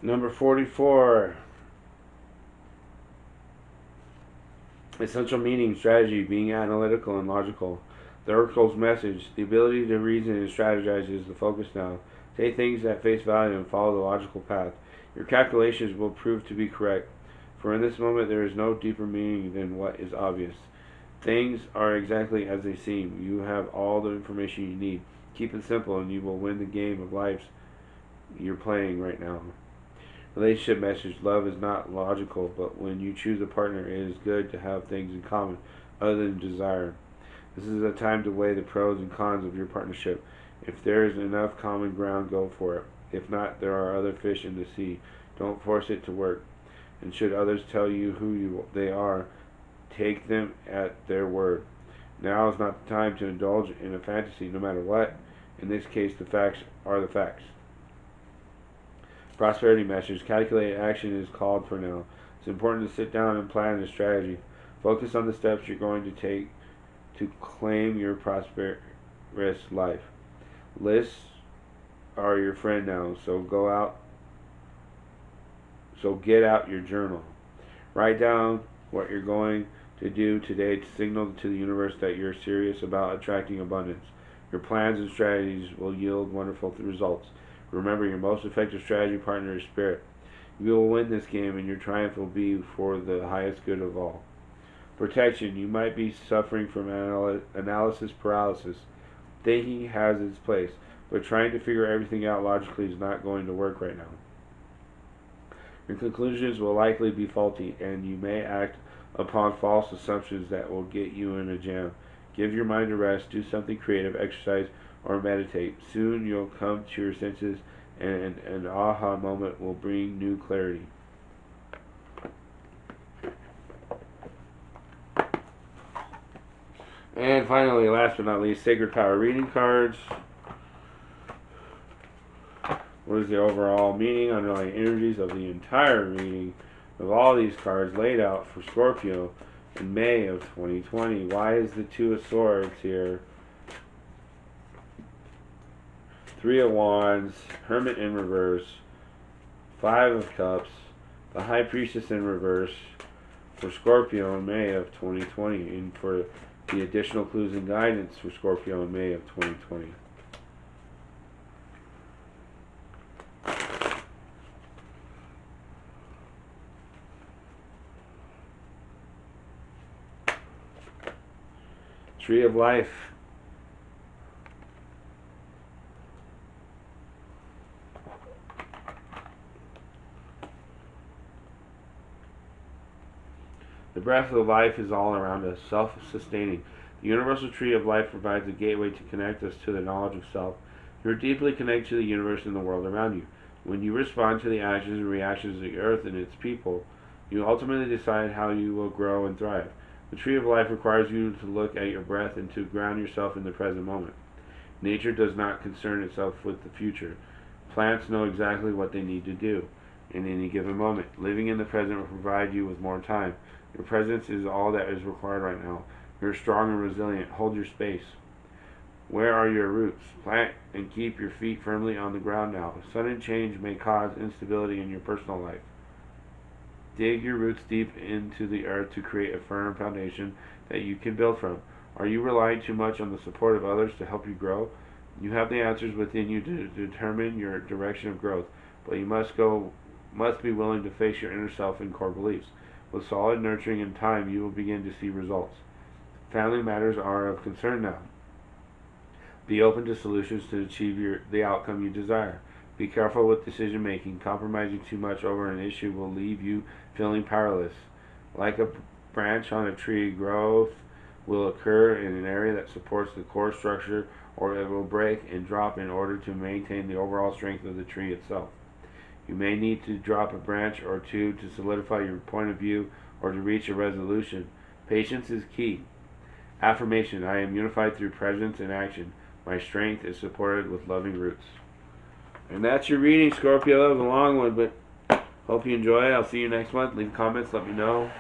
Number 44. Essential meaning, strategy, being analytical and logical. The Oracle's message, the ability to reason and strategize is the focus now. Take things at face value and follow the logical path. Your calculations will prove to be correct, for in this moment there is no deeper meaning than what is obvious. Things are exactly as they seem. You have all the information you need. Keep it simple and you will win the game of life you're playing right now. Relationship message. Love is not logical, but when you choose a partner, it is good to have things in common other than desire. This is a time to weigh the pros and cons of your partnership. If there is enough common ground, go for it. If not, there are other fish in the sea. Don't force it to work. And should others tell you who they are, take them at their word. Now is not the time to indulge in a fantasy, no matter what. In this case, the facts are the facts. Prosperity message. Calculated action is called for now. It's important to sit down and plan a strategy. Focus on the steps you're going to take to claim your prosperous life. Lists are your friend now, so get out your journal. Write down what you're going to do today to signal to the universe that you're serious about attracting abundance. Your plans and strategies will yield wonderful results. Remember, your most effective strategy partner is spirit. You will win this game, and your triumph will be for the highest good of all. Protection. You might be suffering from analysis paralysis. Thinking has its place, but trying to figure everything out logically is not going to work right now. Your conclusions will likely be faulty, and you may act upon false assumptions that will get you in a jam. Give your mind a rest, do something creative, exercise, or meditate. Soon you'll come to your senses, and an aha moment will bring new clarity. And finally, last but not least, Sacred Power reading cards. What is the overall meaning, underlying energies of the entire reading of all these cards laid out for Scorpio in May of 2020? Why is the Two of Swords here? Three of Wands, Hermit in reverse, Five of Cups, the High Priestess in reverse for Scorpio in May of 2020, and for the additional clues and guidance for Scorpio in May of 2020. Tree of Life. The breath of life is all around us, self-sustaining. The universal tree of life provides a gateway to connect us to the knowledge of self. You are deeply connected to the universe and the world around you. When you respond to the actions and reactions of the earth and its people, you ultimately decide how you will grow and thrive. The tree of life requires you to look at your breath and to ground yourself in the present moment. Nature does not concern itself with the future. Plants know exactly what they need to do in any given moment. Living in the present will provide you with more time. Your presence is all that is required right now. You're strong and resilient. Hold your space. Where are your roots? Plant and keep your feet firmly on the ground now. A sudden change may cause instability in your personal life. Dig your roots deep into the earth to create a firm foundation that you can build from. Are you relying too much on the support of others to help you grow? You have the answers within you to determine your direction of growth, but you must be willing to face your inner self and core beliefs. With solid nurturing and time, you will begin to see results. Family matters are of concern now. Be open to solutions to achieve the outcome you desire. Be careful with decision making. Compromising too much over an issue will leave you feeling powerless. Like a branch on a tree, growth will occur in an area that supports the core structure, or it will break and drop in order to maintain the overall strength of the tree itself. You may need to drop a branch or two to solidify your point of view or to reach a resolution. Patience is key. Affirmation: I am unified through presence and action. My strength is supported with loving roots. And that's your reading, Scorpio. That was a long one, but hope you enjoy it. I'll see you next month. Leave comments, let me know.